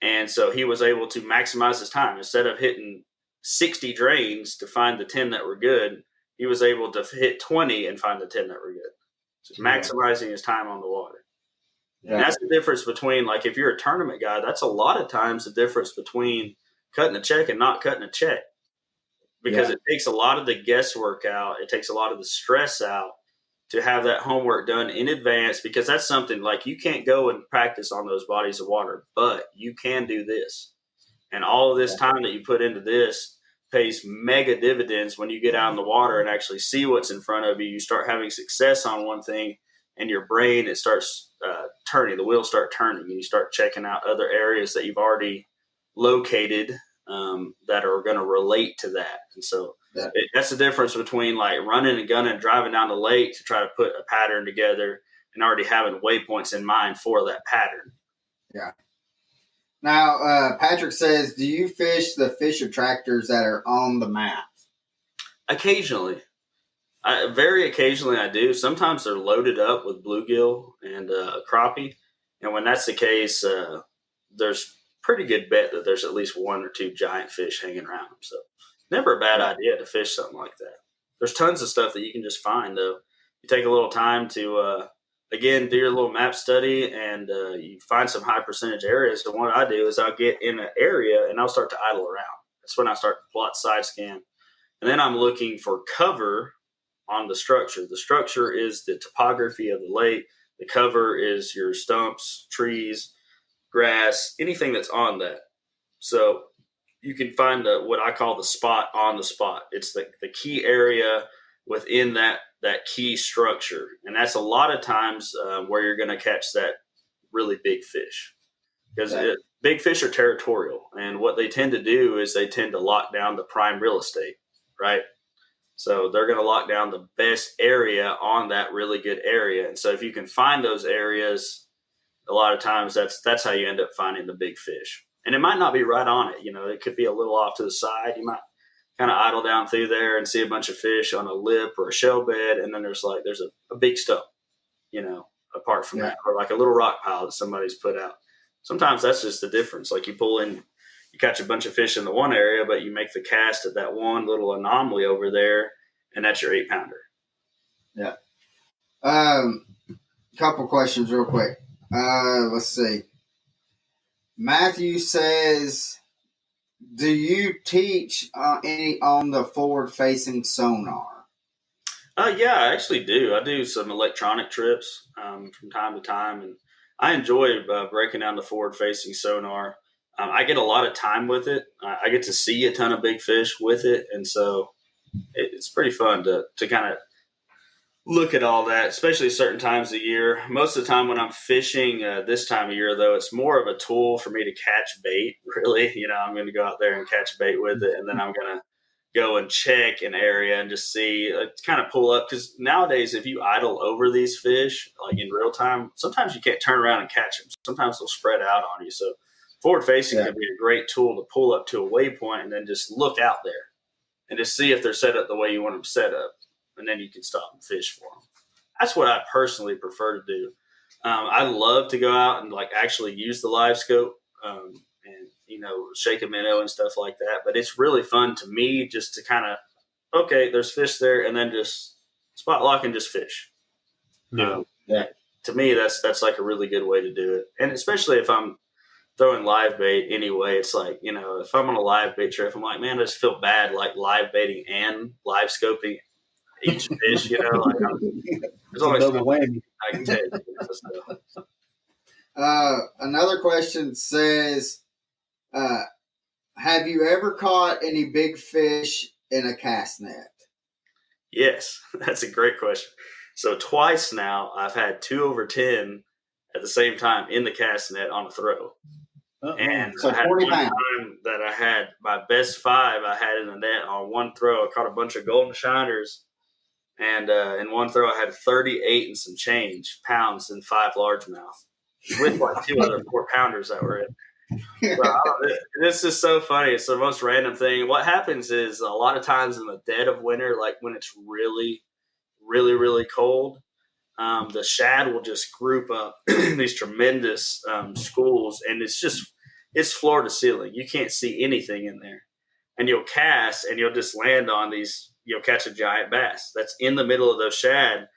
And so he was able to maximize his time. Instead of hitting 60 drains to find the 10 that were good, he was able to hit 20 and find the 10 that were good. So maximizing his time on the water. Yeah. And that's the difference between, like, if you're a tournament guy, that's a lot of times the difference between cutting a check and not cutting a check. Because it takes a lot of the guesswork out. It takes a lot of the stress out to have that homework done in advance, because that's something like you can't go and practice on those bodies of water, but you can do this. And all of this time that you put into this pays mega dividends when you get out in the water and actually see what's in front of you. You start having success on one thing, and your brain, it starts turning. The wheels start turning, and you start checking out other areas that you've already located that are going to relate to that. And so that's the difference between like running and gunning and driving down the lake to try to put a pattern together and already having waypoints in mind for that pattern. Yeah. Now, Patrick says, do you fish the fish attractors that are on the map? Occasionally. Very occasionally I do. Sometimes they're loaded up with bluegill and crappie. And when that's the case, there's pretty good bet that there's at least 1 or 2 giant fish hanging around them. So never a bad idea to fish something like that. There's tons of stuff that you can just find, though. You take a little time to, again, do your little map study, and you find some high percentage areas. So what I do is I'll get in an area and I'll start to idle around. That's when I start to plot side scan. And then I'm looking for cover on the structure. The structure is the topography of the lake. The cover is your stumps, trees, grass, anything that's on that. So you can find what I call the spot on the spot. It's the key area within that key structure. And that's a lot of times where you're going to catch that really big fish. Because big fish are territorial. And what they tend to do is they tend to lock down the prime real estate, right? So they're going to lock down the best area on that really good area. And so if you can find those areas, a lot of times that's how you end up finding the big fish. And it might not be right on it. You know, it could be a little off to the side. You might kind of idle down through there and see a bunch of fish on a lip or a shell bed. And then there's a big stump, you know, apart from that, or like a little rock pile that somebody's put out. Sometimes that's just the difference. Like you pull in, you catch a bunch of fish in the one area, but you make the cast at that one little anomaly over there, and that's your 8-pounder. Yeah. Couple questions real quick. Let's see. Matthew says, do you teach any on the forward-facing sonar? Yeah, I actually do. I do some electronic trips from time to time, and I enjoy breaking down the forward-facing sonar. I get a lot of time with it. I get to see a ton of big fish with it, and so it's pretty fun to kind of look at all that, especially certain times of year. Most of the time when I'm fishing this time of year, though, it's more of a tool for me to catch bait, really. I'm going to go out there and catch bait with it, and then I'm going to go and check an area and just see, kind of pull up. Because nowadays, if you idle over these fish, like in real time, sometimes you can't turn around and catch them. Sometimes they'll spread out on you. So forward facing can be a great tool to pull up to a waypoint and then just look out there and just see if they're set up the way you want them set up. And then you can stop and fish for them. That's what I personally prefer to do. I love to go out and actually use the live scope and shake a minnow and stuff like that. But it's really fun to me just to kind of, okay, there's fish there, and then just spot lock and just fish. Yeah. To me, that's like a really good way to do it. And especially if I'm throwing live bait anyway, it's like, if I'm on a live bait trip, I'm like, man, I just feel bad live baiting and live scoping each fish, there's always double whammy. I can take. Another question says, have you ever caught any big fish in a cast net? Yes, that's a great question. So twice now I've had 2 over 10 at the same time in the cast net on a throw. And so I had 40 one pounds. time that I had my best 5 I had in the net on one throw. I caught a bunch of golden shiners. And in one throw, I had 38 and some change pounds and 5 largemouth with 2 other 4-pounders that were in. So, this is so funny. It's the most random thing. What happens is a lot of times in the dead of winter, like when it's really, really, really cold, the shad will just group up these tremendous schools, and it's floor to ceiling. You can't see anything in there. And you'll cast, and you'll just land on these. You'll catch a giant bass that's in the middle of those shad.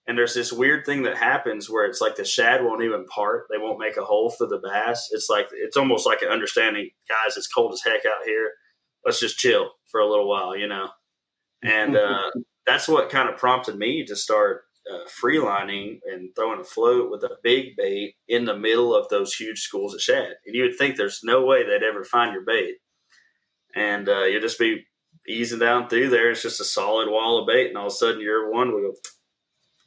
And there's this weird thing that happens where it's like the shad won't even part. They won't make a hole for the bass. It's almost like an understanding, guys, it's cold as heck out here. Let's just chill for a little while, And that's what kind of prompted me to start freelining and throwing a float with a big bait in the middle of those huge schools of shad. And you would think there's no way they'd ever find your bait. And you'll just be easing down through there. It's just a solid wall of bait, and all of a sudden your one will go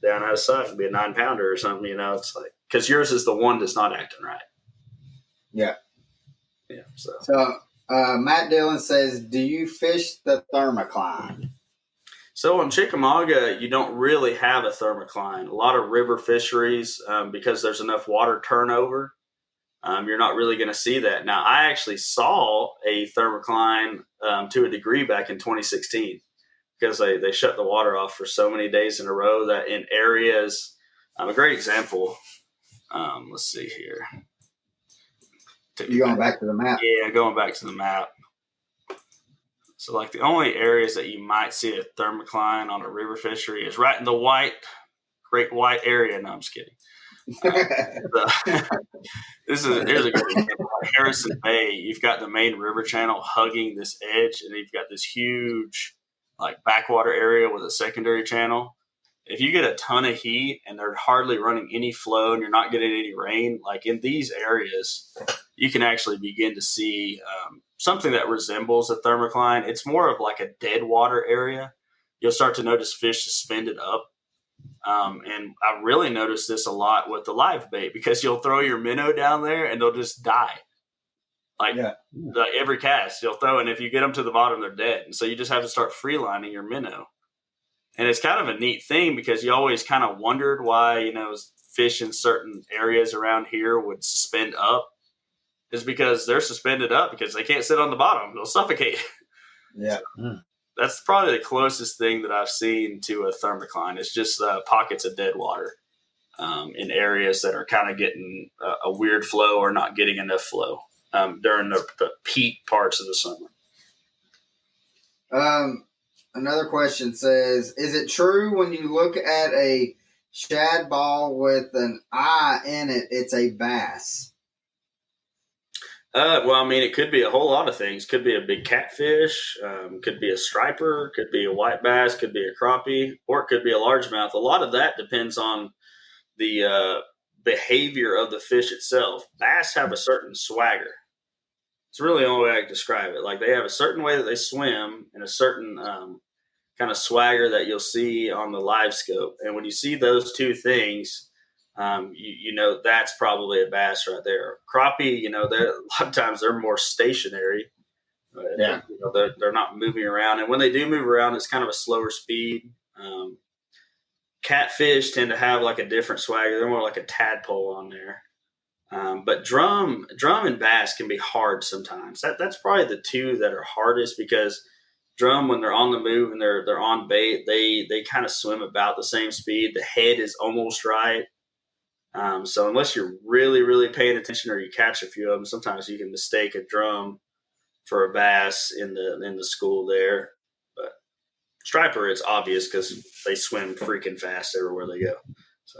down out of sight. It'll be a 9-pounder or something, It's like, because yours is the one that's not acting right. Yeah. So Matt Dillon says, do you fish the thermocline? So on Chickamauga, you don't really have a thermocline. A lot of river fisheries, because there's enough water turnover, you're not really going to see that. Now, I actually saw a thermocline to a degree back in 2016 because they shut the water off for so many days in a row that in areas, a great example, let's see here. You going back to the map? Yeah, going back to the map. So the only areas that you might see a thermocline on a river fishery is right in the great white area. No, I'm just kidding. Here's a good example. Harrison Bay, you've got the main river channel hugging this edge, and you've got this huge backwater area with a secondary channel. If you get a ton of heat and they're hardly running any flow and you're not getting any rain, in these areas, you can actually begin to see something that resembles a thermocline. It's more of a dead water area. You'll start to notice fish suspended up. And I really noticed this a lot with the live bait because you'll throw your minnow down there and they'll just die. Every cast you'll throw, and if you get them to the bottom, they're dead. And so you just have to start freelining your minnow. And it's kind of a neat thing because you always kind of wondered why, fish in certain areas around here would suspend up. Is because they're suspended up because they can't sit on the bottom. They'll suffocate. Yeah. That's probably the closest thing that I've seen to a thermocline. It's just pockets of dead water in areas that are kind of getting a weird flow or not getting enough flow during the peak parts of the summer. Another question says, is it true when you look at a shad ball with an eye in it, it's a bass? Well, I mean, it could be a whole lot of things. Could be a big catfish, could be a striper, could be a white bass, could be a crappie, or it could be a largemouth. A lot of that depends on the behavior of the fish itself. Bass have a certain swagger. It's really the only way I can describe it. Like they have a certain way that they swim and a certain kind of swagger that you'll see on the live scope. And when you see those two things, you know that's probably a bass right there. Crappie, you know, a lot of times they're more stationary. Yeah. You know, they're not moving around, and when they do move around, it's kind of a slower speed. Catfish tend to have like a different swagger. They're more like a tadpole on there. But drum and bass can be hard sometimes. That's probably the two that are hardest because drum, when they're on the move and they're on bait, they kind of swim about the same speed. The head is almost right. So unless you're really, really paying attention or you catch a few of them, sometimes you can mistake a drum for a bass in the school there. But striper, it's obvious because they swim freaking fast everywhere they go. So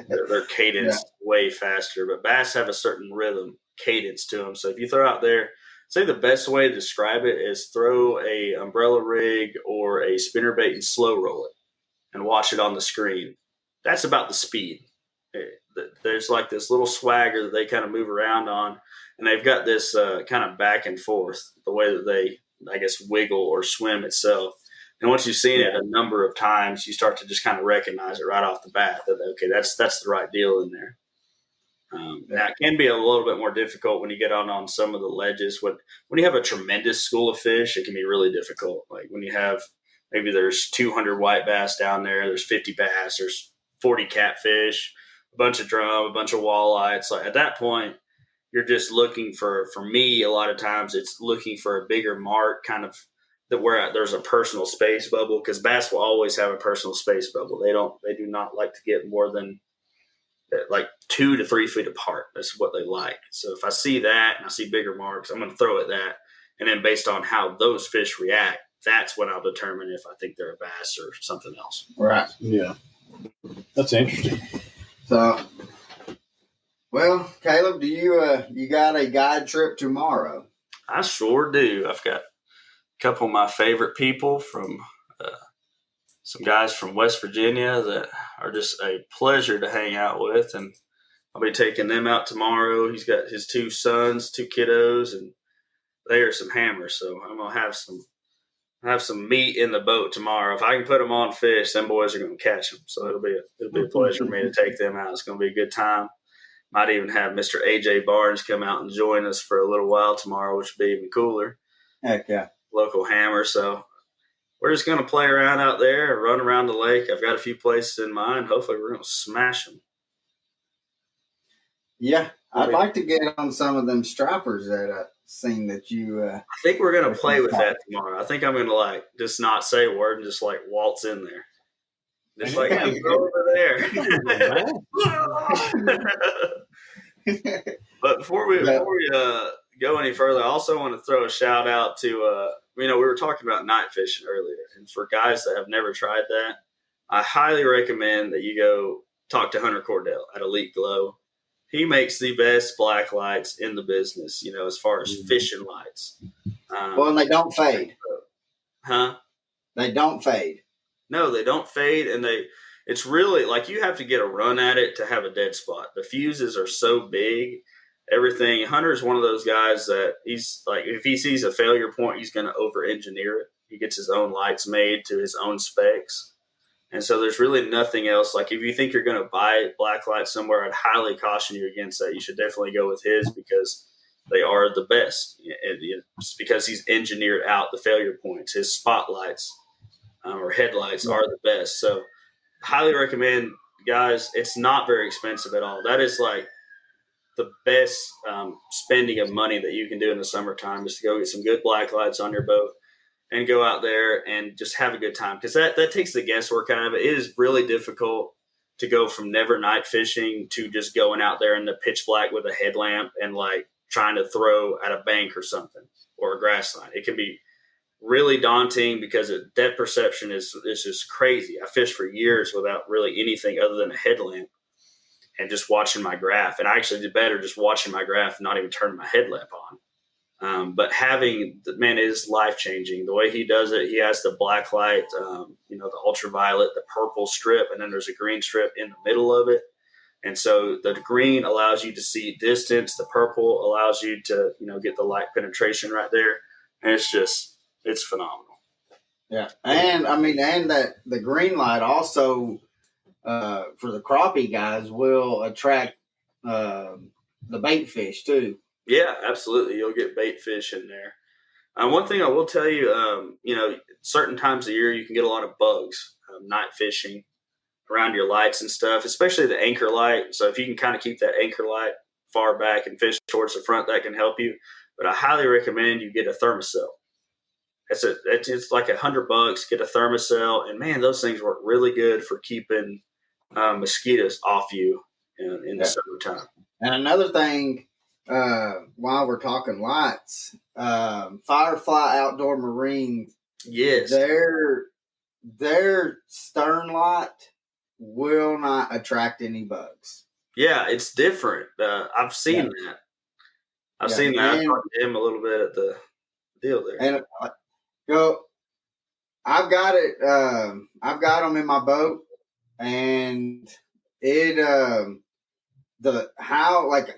their cadence way faster. But bass have a certain rhythm, cadence to them. So if you throw out there, say the best way to describe it is throw a umbrella rig or a spinnerbait and slow roll it and watch it on the screen. That's about the speed. There's like this little swagger that they kind of move around on, and they've got this kind of back and forth, the way that they, I guess, wiggle or swim itself. And once you've seen it a number of times, you start to just kind of recognize it right off the bat that, okay, that's the right deal in there. Now, it can be a little bit more difficult when you get on some of the ledges. When you have a tremendous school of fish, it can be really difficult. Like when you have, maybe there's 200 white bass down there, there's 50 bass, there's 40 catfish, a bunch of drum, a bunch of walleyes. Like at that point, you're just looking for me, a lot of times it's looking for a bigger mark, kind of where there's a personal space bubble, because bass will always have a personal space bubble. They do not like to get more than like 2 to 3 feet apart. That's what they like. So if I see that and I see bigger marks, I'm going to throw at that. And then based on how those fish react, that's when I'll determine if I think they're a bass or something else. Right. Yeah. That's interesting. So, well, Caleb, do you got a guide trip tomorrow? I sure do. I've got a couple of my favorite people from some guys from West Virginia that are just a pleasure to hang out with, and I'll be taking them out tomorrow. He's got his 2 sons, 2 kiddos, and they are some hammers. So I'm gonna have some meat in the boat tomorrow. If I can put them on fish, them boys are gonna catch them. So it'll be a pleasure for me to take them out. It's gonna be a good time. Might even have Mr. AJ Barnes come out and join us for a little while tomorrow, which would be even cooler. Heck yeah. Local hammer. So we're just going to play around out there and run around the lake. I've got a few places in mind. Hopefully we're going to smash them. Yeah, I'd like to get on some of them stripers that I've seen that you... I think we're going to play with that tomorrow. I think I'm going to just not say a word and just waltz in there. Just go over there. But before we go any further, I also want to throw a shout out to, we were talking about night fishing earlier. And for guys that have never tried that, I highly recommend that you go talk to Hunter Cordell at Elite Glow. He makes the best black lights in the business, as far as fishing lights. Well, and they don't fade. Huh? They don't fade. No, they don't fade, and it's really you have to get a run at it to have a dead spot. The fuses are so big, everything. Hunter's one of those guys that he's if he sees a failure point, he's going to over-engineer it. He gets his own lights made to his own specs. And so there's really nothing else. If you think you're going to buy black lights somewhere, I'd highly caution you against that. You should definitely go with his because they are the best. It's because he's engineered out the failure points. His spotlights or headlights are the best. So highly recommend, guys. It's not very expensive at all. That is the best spending of money that you can do in the summertime is to go get some good black lights on your boat and go out there and just have a good time. Because that takes the guesswork out of it. It is really difficult to go from never night fishing to just going out there in the pitch black with a headlamp and trying to throw at a bank or something or a grass line. It can be really daunting because depth perception is just crazy. I fished for years without really anything other than a headlamp. and just watching my graph. And I actually did better just watching my graph and not even turning my headlamp on. But having the man is life changing. The way he does it, he has the black light, the ultraviolet, the purple strip, and then there's a green strip in the middle of it. And so the green allows you to see distance. The purple allows you to, get the light penetration right there. And it's phenomenal. Yeah. And that the green light also, for the crappie guys, will attract the bait fish too. Yeah, absolutely. You'll get bait fish in there. One thing I will tell you, certain times of year you can get a lot of bugs night fishing around your lights and stuff, especially the anchor light. So if you can kind of keep that anchor light far back and fish towards the front, that can help you. But I highly recommend you get a thermocell. It's like $100. Get a thermocell, and man, those things work really good for keeping mosquitoes off you in the summertime. And another thing, while we're talking lights, FireFly Outdoor Marine, yes, their stern light will not attract any bugs. Yeah, it's different. I've seen that. I've seen that. I talked to him a little bit at the deal there. And I've got it. I've got them in my boat, and it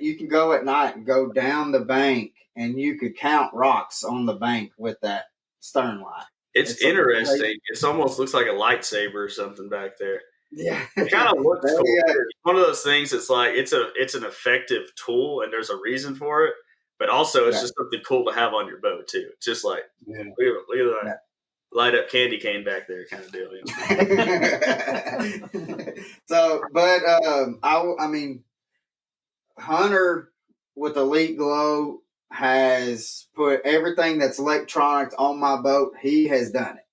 you can go at night and go down the bank, and you could count rocks on the bank with that stern light. It's interesting. It almost looks like a lightsaber or something back there. Yeah, it kind of looks cool. It's one of those things. It's like it's an effective tool, and there's a reason for it. But also, it's just something cool to have on your boat too. It's just like look at that light up candy cane back there, kind of deal. So, but Hunter with Elite Glow has put everything that's electronics on my boat. He has done it.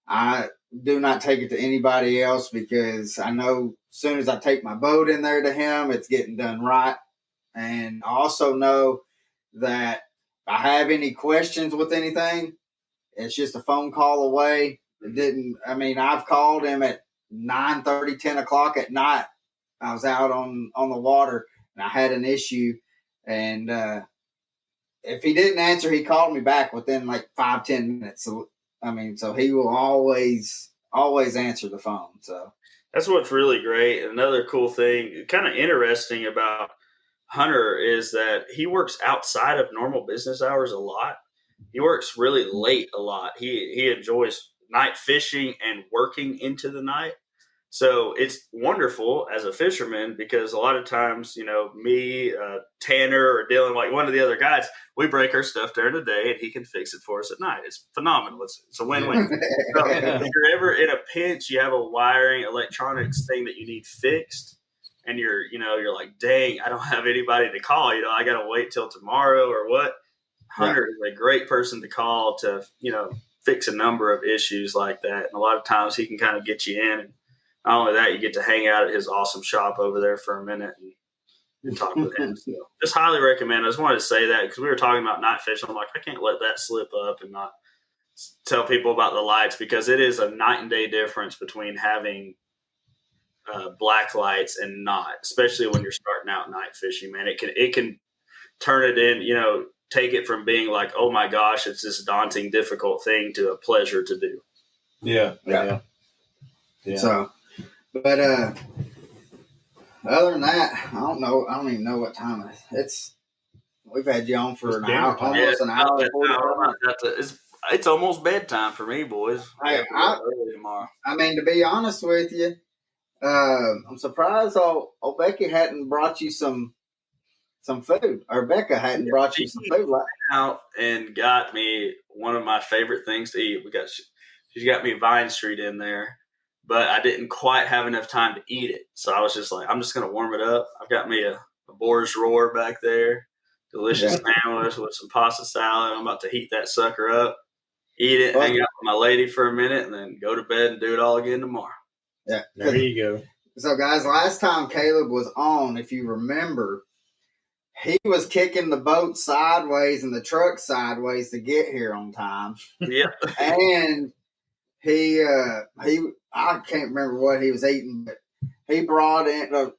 I do not take it to anybody else because I know as soon as I take my boat in there to him, it's getting done right. And I also know that if I have any questions with anything, it's just a phone call away. I've called him at 9:30, 10 o'clock at night. I was out on the water and I had an issue. And if he didn't answer, he called me back within like 5-10 minutes. So he will always answer the phone. So that's what's really great. Another cool thing, kind of interesting about Hunter, is that he works outside of normal business hours a lot. He works really late a lot. He enjoys night fishing and working into the night. So it's wonderful as a fisherman because a lot of times, me, Tanner, or Dylan, like one of the other guys, we break our stuff during the day and he can fix it for us at night. It's phenomenal. It's a win-win. So if you're ever in a pinch, you have a wiring electronics thing that you need fixed, and you're like, dang, I don't have anybody to call. I got to wait till tomorrow or what. Hunter is a great person to call to, fix a number of issues like that. And a lot of times he can kind of get you in. And not only that, you get to hang out at his awesome shop over there for a minute and talk with him. So just highly recommend. I just wanted to say that because we were talking about night fishing. I'm like, I can't let that slip up and not tell people about the lights, because it is a night and day difference between having black lights and not, especially when you're starting out night fishing, man. It can turn it in, take it from being like, oh my gosh, it's this daunting, difficult thing, to a pleasure to do. Yeah. So, but other than that, I don't know. I don't even know what time it is. We've had you on for an hour, almost an hour. It's almost bedtime for me, boys. Hey, early tomorrow. To be honest with you, I'm surprised old Becky hadn't brought you some food, or Becca hadn't brought you some food. Out and got me one of my favorite things to eat. She's got me Vine Street in there, but I didn't quite have enough time to eat it. So I was just like, I'm just going to warm it up. I've got me a Boar's Roar back there, delicious sandwich with some pasta salad. I'm about to heat that sucker up, eat it, hang out with my lady for a minute, and then go to bed and do it all again tomorrow. Yeah. There you go. So guys, last time Caleb was on, if you remember, he was kicking the boat sideways and the truck sideways to get here on time. Yeah. And I can't remember what he was eating, but he brought in,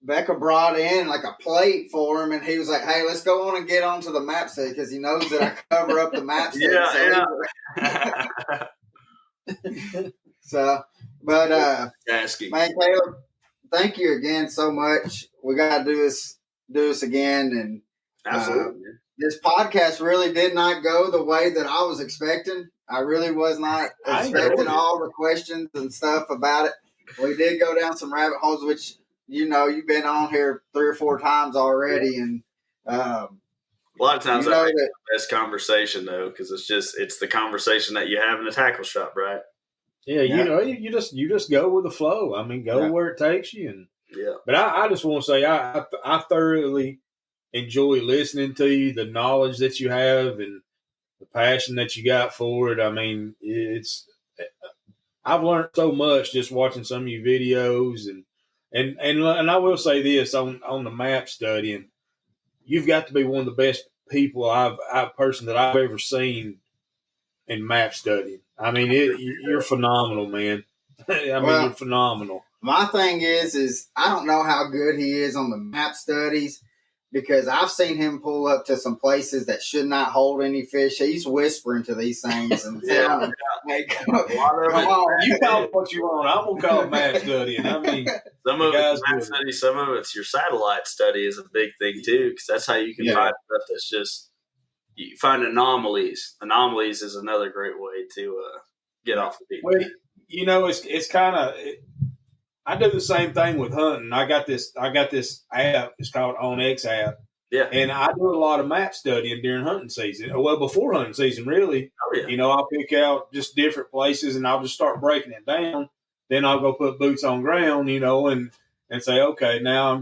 Becca brought in like a plate for him, and he was like, "Hey, let's go on and get onto the map study," because he knows that I cover up the map study. So, but man, Caleb, thank you again so much. We got to do this again, and Absolutely. This podcast really did not go the way that I was expecting. I really was not expecting all the questions and stuff about it. We did go down some rabbit holes, which, you know, you've been on here 3 or 4 times already. And a lot of times I think the best conversation, though, because it's the conversation that you have in the tackle shop, right? Yeah, you know, you just go with the flow. I mean, go where it takes you. And but I just want to say I thoroughly enjoy listening to you, the knowledge that you have and the passion that you got for it. I mean, I've learned so much just watching some of your videos and I will say this on the map studying, you've got to be one of the best people person that I've ever seen in map studying. I mean, you're phenomenal, man. You're phenomenal. My thing is I don't know how good he is on the map studies, because I've seen him pull up to some places that should not hold any fish. He's whispering to these things and telling them, "Hey, come on. You call it what you want. I'm gonna call it map studying." I mean, some of it's map study, some of it's your satellite study is a big thing too, because that's how you can find stuff that's just you find anomalies. Anomalies is another great way to get off the beat. Well, you know, it's kind of. I do the same thing with hunting. I got this app. It's called OnX app. Yeah. And I do a lot of map studying during hunting season. Well, before hunting season, really. Oh, yeah. You know, I'll pick out just different places and I'll just start breaking it down. Then I'll go put boots on ground, you know, and say, okay, now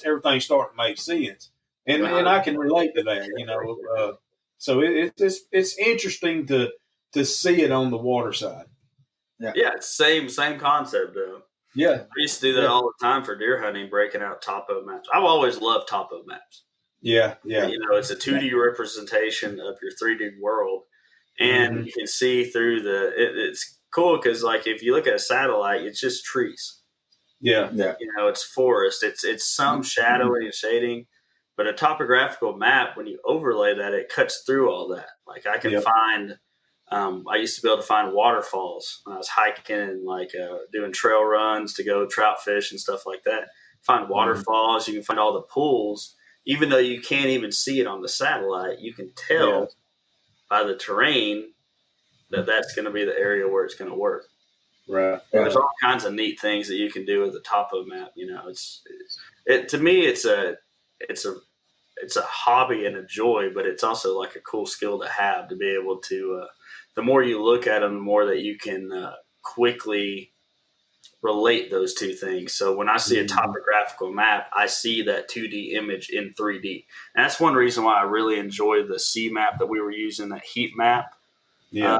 everything's starting to make sense. And I can relate to that, you know. So it's interesting to see it on the water side. Yeah, it's same concept though. Yeah. I used to do that all the time for deer hunting, breaking out topo maps. I've always loved topo maps. Yeah. You know, it's a 2D representation of your 3D world. And you can see through it's cool because, like, if you look at a satellite, it's just trees. Yeah. You know, it's forest. It's some shadowing and shading. But a topographical map, when you overlay that, it cuts through all that. Like, I can find... I used to be able to find waterfalls when I was hiking and doing trail runs to go trout fish and stuff like that. Find waterfalls. You can find all the pools. Even though you can't even see it on the satellite, you can tell by the terrain that that's going to be the area where it's going to work. Right. There's all kinds of neat things that you can do with the topo map. You know, to me, it's a hobby and a joy, but it's also like a cool skill to have, to be able to, the more you look at them, the more that you can quickly relate those two things. So when I see a topographical map, I see that 2D image in 3D. And that's one reason why I really enjoy the C map that we were using, that heat map. Yeah.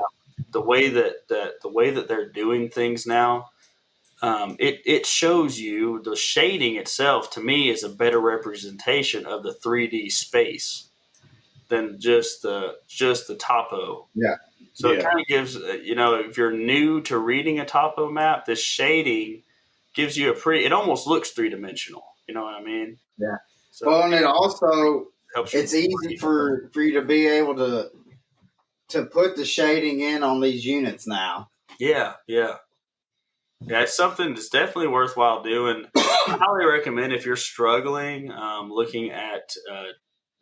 The way that they're doing things now, it shows you the shading itself, to me, is a better representation of the 3D space than just the topo. Yeah. So it kind of gives, you know, if you're new to reading a topo map, the shading gives you it almost looks 3-dimensional. You know what I mean? Yeah. So, well, and it also helps. It's easy for you to be able to put the shading in on these units now. Yeah. It's something that's definitely worthwhile doing. I highly recommend, if you're struggling looking at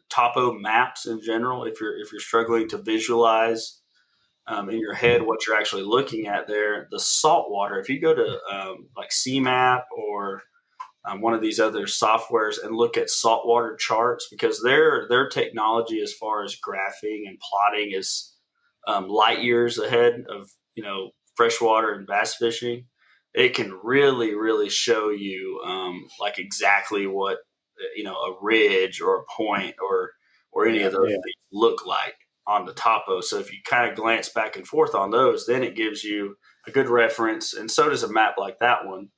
topo maps in general, if you're struggling to visualize in your head what you're actually looking at there, the saltwater, if you go to like CMAP or one of these other softwares and look at saltwater charts, because their technology as far as graphing and plotting is light years ahead of, you know, freshwater and bass fishing. It can really, really show you like exactly what, you know, a ridge or a point or any of those things look like on the topo. So if you kind of glance back and forth on those, then it gives you a good reference. And so does a map like that one.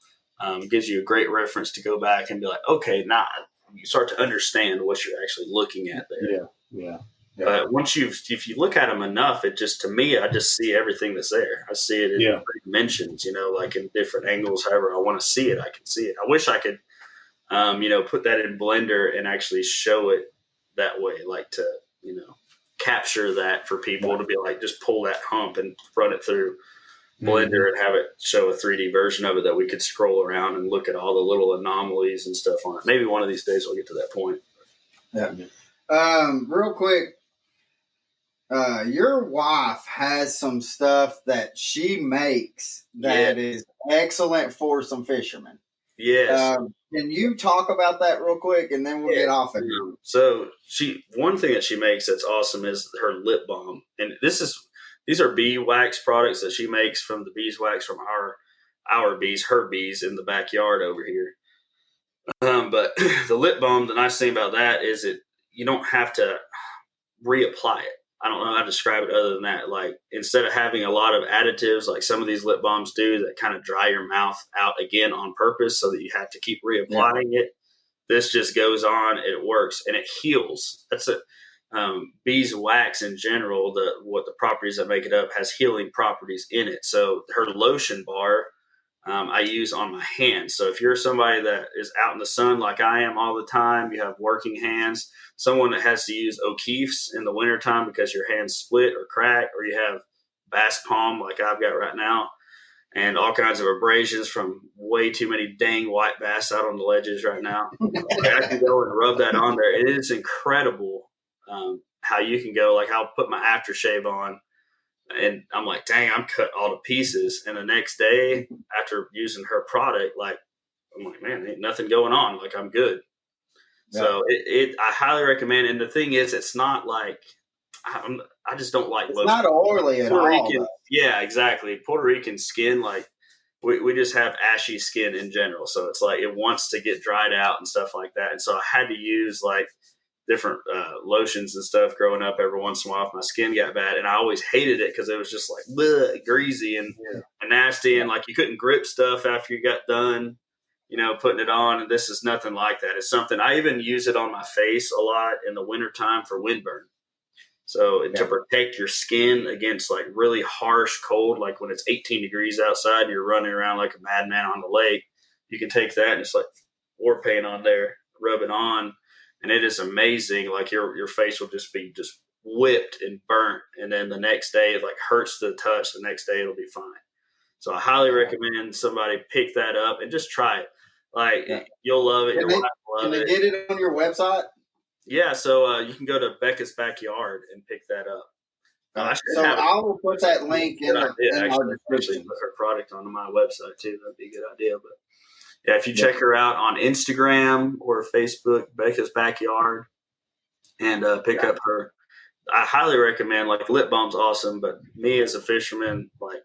Gives you a great reference to go back and be like, okay, now you start to understand what you're actually looking at there. Yeah. Yeah. But if you look at them enough, it just, to me, I just see everything that's there. I see it in dimensions, like in different angles. However I want to see it, I can see it. I wish I could, put that in Blender and actually show it that way, like to, capture that for people to be like, just pull that hump and run it through Blender and have it show a 3D version of it that we could scroll around and look at all the little anomalies and stuff on it. Maybe one of these days we'll get to that point. Yeah. Real quick, your wife has some stuff that she makes that is excellent for some fishermen. Yes. Can you talk about that real quick, and then we'll get off it? So one thing that she makes that's awesome is her lip balm, and these are beeswax products that she makes from the beeswax from our bees, her bees in the backyard over here. But the lip balm, the nice thing about that is you don't have to reapply it. I don't know how to describe it other than that. Like, instead of having a lot of additives like some of these lip balms do that kind of dry your mouth out again on purpose so that you have to keep reapplying it, this just goes on, it works, and it heals. That's it. Beeswax in general, what the properties that make it up has healing properties in it. So her lotion bar, I use on my hands. So if you're somebody that is out in the sun like I am all the time, you have working hands, someone that has to use O'Keeffe's in the wintertime because your hands split or crack, or you have bass palm like I've got right now, and all kinds of abrasions from way too many dang white bass out on the ledges right now. I can go and rub that on there. It is incredible how you can go, like, I'll put my aftershave on, and I'm like, dang, I'm cut all to pieces. And the next day, after using her product, like, I'm like, man, ain't nothing going on. Like, I'm good. Yeah. So I highly recommend. And the thing is, it's not like, I just don't like it's not oily at all. Yeah, exactly. Puerto Rican skin, like, we just have ashy skin in general. So it's like it wants to get dried out and stuff like that. And so I had to use like different lotions and stuff growing up every once in a while if my skin got bad. And I always hated it because it was just like bleh, greasy and nasty. And like you couldn't grip stuff after you got done, putting it on. And this is nothing like that. It's something, I even use it on my face a lot in the wintertime for windburn. So to protect your skin against like really harsh cold, like when it's 18 degrees outside and you're running around like a madman on the lake, you can take that and just like war paint on there, rub it on. And it is amazing. Like your face will just be just whipped and burnt. And then the next day, it like hurts to the touch. The next day, it'll be fine. So I highly recommend somebody pick that up and just try it. Like you'll love it. Your wife will love it. Can they get it on your website? Yeah. So you can go to Becca's Backyard and pick that up. I will put that link in our description. Put her product on my website too. That'd be a good idea. But yeah, if you check her out on Instagram or Facebook, Becca's Backyard, and pick up her, I highly recommend. Like, lip balm's awesome, but me as a fisherman, like,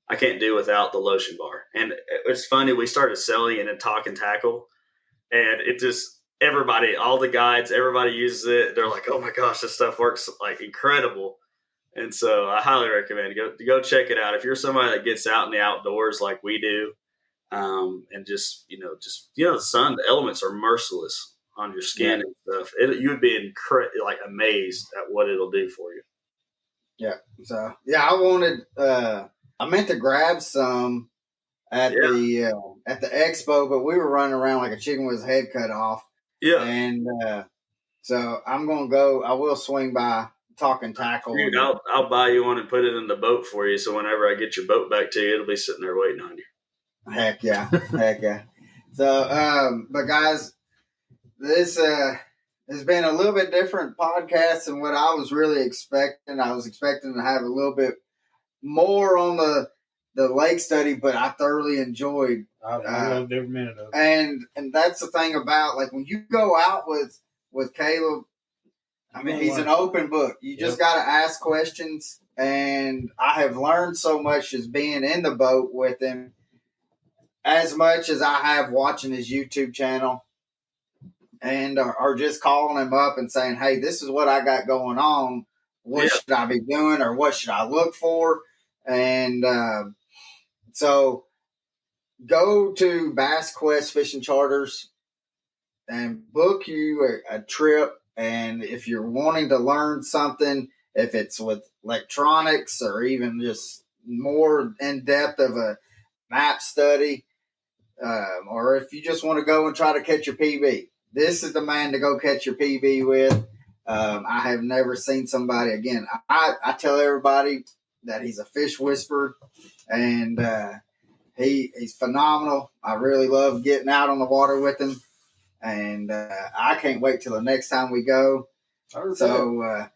I can't do without the lotion bar. And it's funny, we started selling it in Talk and Tackle, and it just everybody, all the guides, everybody uses it. They're like, "Oh my gosh, this stuff works like incredible." And so I highly recommend go check it out if you're somebody that gets out in the outdoors like we do. And just the sun, the elements are merciless on your skin and stuff. You would be amazed at what it'll do for you. Yeah. So I meant to grab some at the expo, but we were running around like a chicken with his head cut off. Yeah. And so I'm gonna go. I will swing by Talk and Tackle. Dude, I'll buy you one and put it in the boat for you. So whenever I get your boat back to you, it'll be sitting there waiting on you. Heck yeah. Heck yeah. So, but guys, this has been a little bit different podcast than what I was really expecting. I was expecting to have a little bit more on the lake study, but I thoroughly enjoyed. I loved every minute of it. And that's the thing about, like, when you go out with Caleb, I mean, he's an open book. You just got to ask questions. And I have learned so much just being in the boat with him, as much as I have watching his YouTube channel, and or just calling him up and saying, "Hey, this is what I got going on. What should I be doing, or what should I look for?" And so go to BassQuest Fishing Charters and book you a trip And if you're wanting to learn something, if it's with electronics or even just more in depth of a map study, or if you just want to go and try to catch your PB, this is the man to go catch your PB with. I have never seen somebody, again, I tell everybody that he's a fish whisperer, and he's phenomenal. I really love getting out on the water with him, and I can't wait till the next time we go. So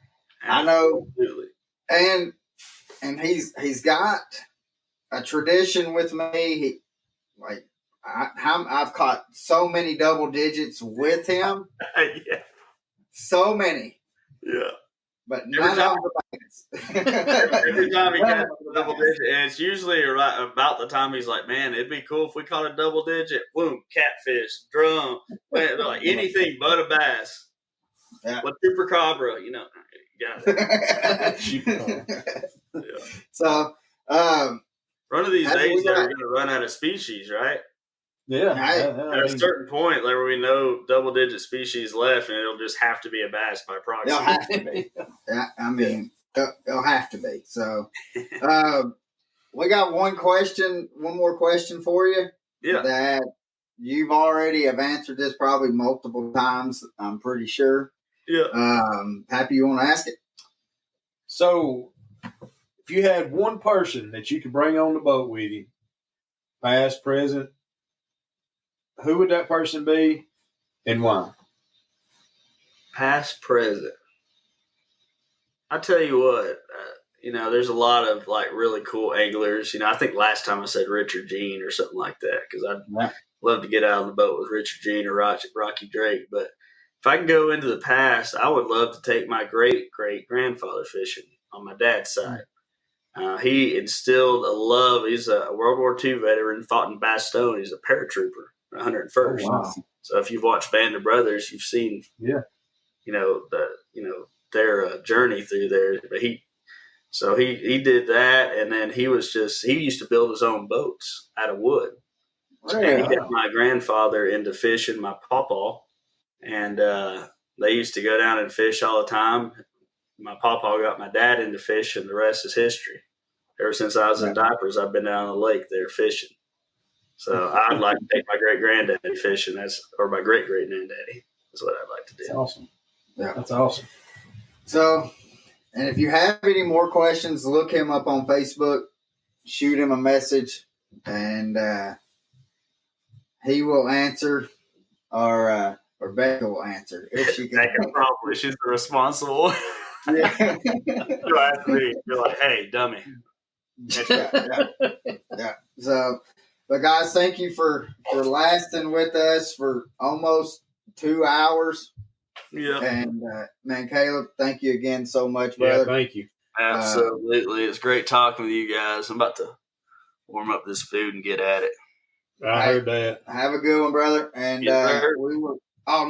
I know, and he's got a tradition with me. I've caught so many double digits with him. Yeah. So many. Yeah. But none of them. Every time he catches a double digit, and it's usually right about the time he's like, man, it'd be cool if we caught a double digit. Boom, catfish, drum, like anything but a bass. Yeah. With chupacabra, you know. Yeah. So, one of these days they're going to run out of species, right? Yeah. At a certain point, there will be no double-digit species left, and it'll just have to be a bass by proxy. They'll have to be. Yeah, I mean, they'll have to be. So, we got one more question for you. Yeah. That you've already have answered this probably multiple times, I'm pretty sure. Yeah. Happy you want to ask it? So, if you had one person that you could bring on the boat with you, past, present, who would that person be and why? Past, present. I tell you what, there's a lot of like really cool anglers. I think last time I said Richard Jean or something like that because I'd love to get out on the boat with Richard Jean or Rocky Drake. But if I can go into the past, I would love to take my great-great-grandfather fishing on my dad's side. He instilled a love. He's a World War II veteran, fought in Bastogne. He's a paratrooper, 101st. Oh, wow. So if you've watched Band of Brothers, you've seen, their journey through there. But he did that, and then he used to build his own boats out of wood. Really? And he got my grandfather into fishing, my pawpaw, and they used to go down and fish all the time. My pawpaw got my dad into fishing. The rest is history. Ever since I was in diapers, I've been down on the lake there fishing. So I'd like to take my great-granddaddy fishing, or my great-great-granddaddy. That's what I'd like to do. That's awesome. Yeah. That's awesome. So, and if you have any more questions, look him up on Facebook, shoot him a message, and he will answer, or Becca will answer if she can. Becca probably, she's the responsible. Yeah. You're like, hey, dummy. Yeah. So, but guys, thank you for lasting with us for almost 2 hours. Yeah. And man, Caleb, thank you again so much, brother. Yeah, thank you. Absolutely. It's great talking with you guys. I'm about to warm up this food and get at it. I heard that. Have a good one, brother. And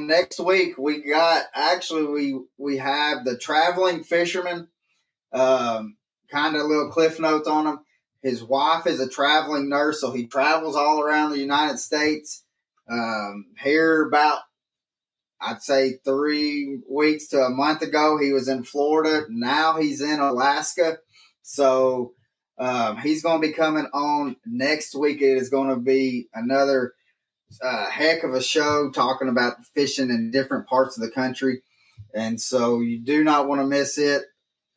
next week we have the traveling fisherman. Kind of little cliff notes on him. His wife is a traveling nurse, so he travels all around the United States. Here about, I'd say 3 weeks to a month ago, he was in Florida. Now he's in Alaska. So he's going to be coming on next week. It is going to be another heck of a show talking about fishing in different parts of the country. And so you do not want to miss it.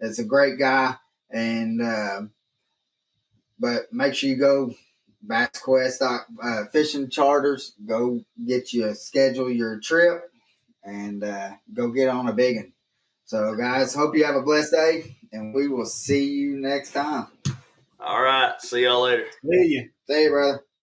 It's a great guy. And but make sure you go BassQuest Fishing Charters. Go schedule your trip and go get on a big one. So, guys, hope you have a blessed day, and we will see you next time. All right. See y'all later. See you. See you, brother.